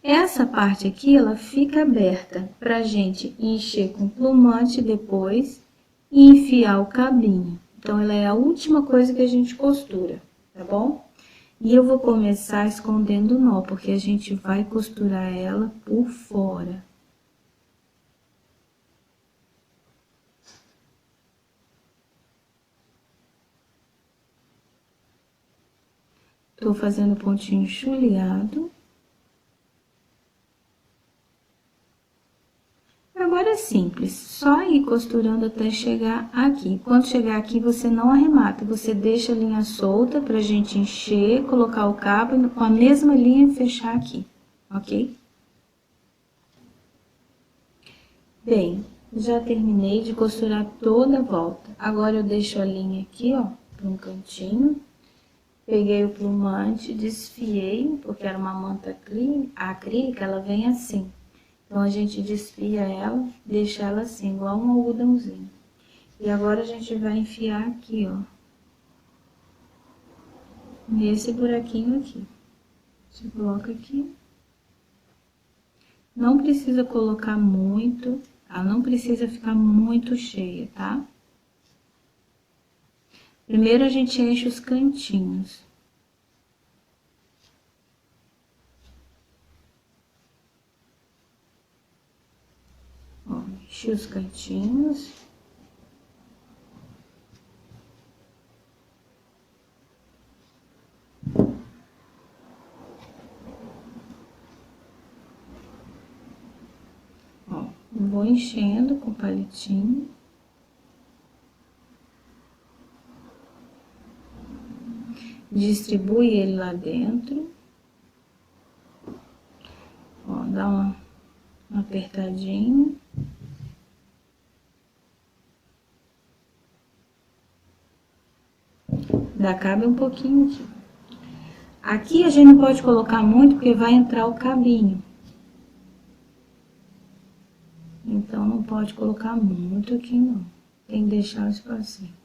Essa parte aqui, ela fica aberta pra gente encher com plumante depois e enfiar o cabinho. Então, ela é a última coisa que a gente costura, tá bom? E eu vou começar escondendo o nó, porque a gente vai costurar ela por fora. Tô fazendo pontinho chuleado. Agora é simples, só ir costurando até chegar aqui. Quando chegar aqui, você não arremata, você deixa a linha solta pra gente encher, colocar o cabo com a mesma linha e fechar aqui, ok? Bem, já terminei de costurar toda a volta. Agora eu deixo a linha aqui, ó, para um cantinho. Peguei o plumante, desfiei, porque era uma manta acrílica, ela vem assim. Então, a gente desfia ela, deixa ela assim, igual um algodãozinho. E agora, a gente vai enfiar aqui, ó. Nesse buraquinho aqui. Você coloca aqui. Não precisa colocar muito, ela não precisa ficar muito cheia, tá? Primeiro, a gente enche os cantinhos. Ó, enchi os cantinhos. Ó, vou enchendo com o palitinho. Distribui ele lá dentro. Ó, dá uma apertadinha. Dá, cabe um pouquinho aqui. Aqui a gente não pode colocar muito, porque vai entrar o cabinho. Então, não pode colocar muito aqui, não. Tem que deixar o espacinho.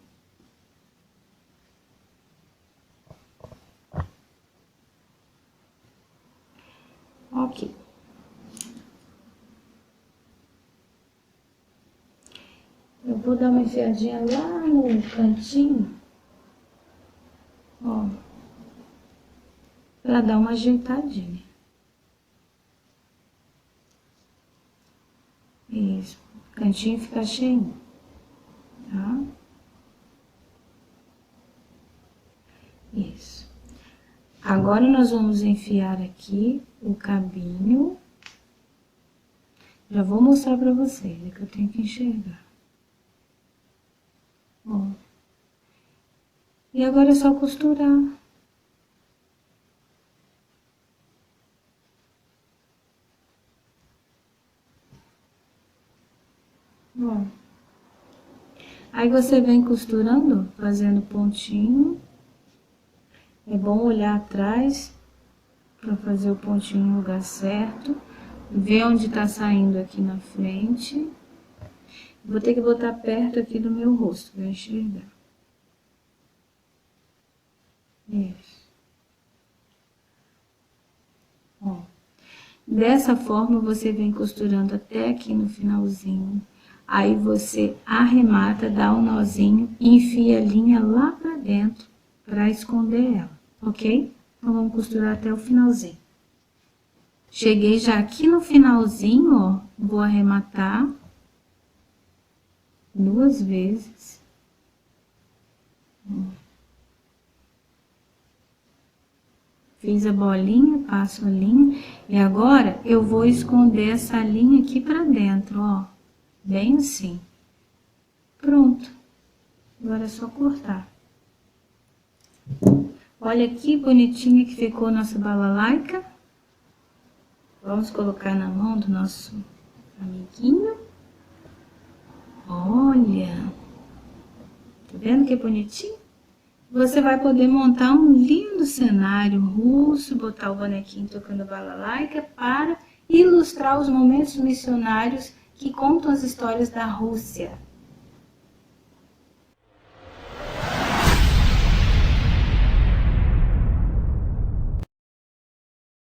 Ok. Eu vou dar uma enfiadinha lá no cantinho. Ó. para dar uma ajeitadinha. Isso, o cantinho fica cheinho, tá? Isso. Agora nós vamos enfiar aqui o cabinho. Já vou mostrar para vocês, é que eu tenho que enxergar. Ó. E agora é só costurar. Ó. Aí você vem costurando, fazendo pontinho. É bom olhar atrás para fazer o pontinho no lugar certo. Ver onde tá saindo aqui na frente. Vou ter que botar perto aqui do meu rosto para enxergar. Isso. Ó. Dessa forma você vem costurando até aqui no finalzinho. Aí você arremata, dá um nozinho e enfia a linha lá pra dentro para esconder ela, ok? Então vamos costurar até o finalzinho. Cheguei já aqui no finalzinho, ó, vou arrematar 2 vezes. Fiz a bolinha, passo a linha e agora eu vou esconder essa linha aqui pra dentro, ó, bem assim. Pronto. Agora é só cortar. Olha que bonitinha que ficou nossa balalaica. Vamos colocar na mão do nosso amiguinho. Olha, tá vendo que bonitinho? Você vai poder montar um lindo cenário russo, botar o bonequinho tocando balalaica para ilustrar os momentos missionários que contam as histórias da Rússia.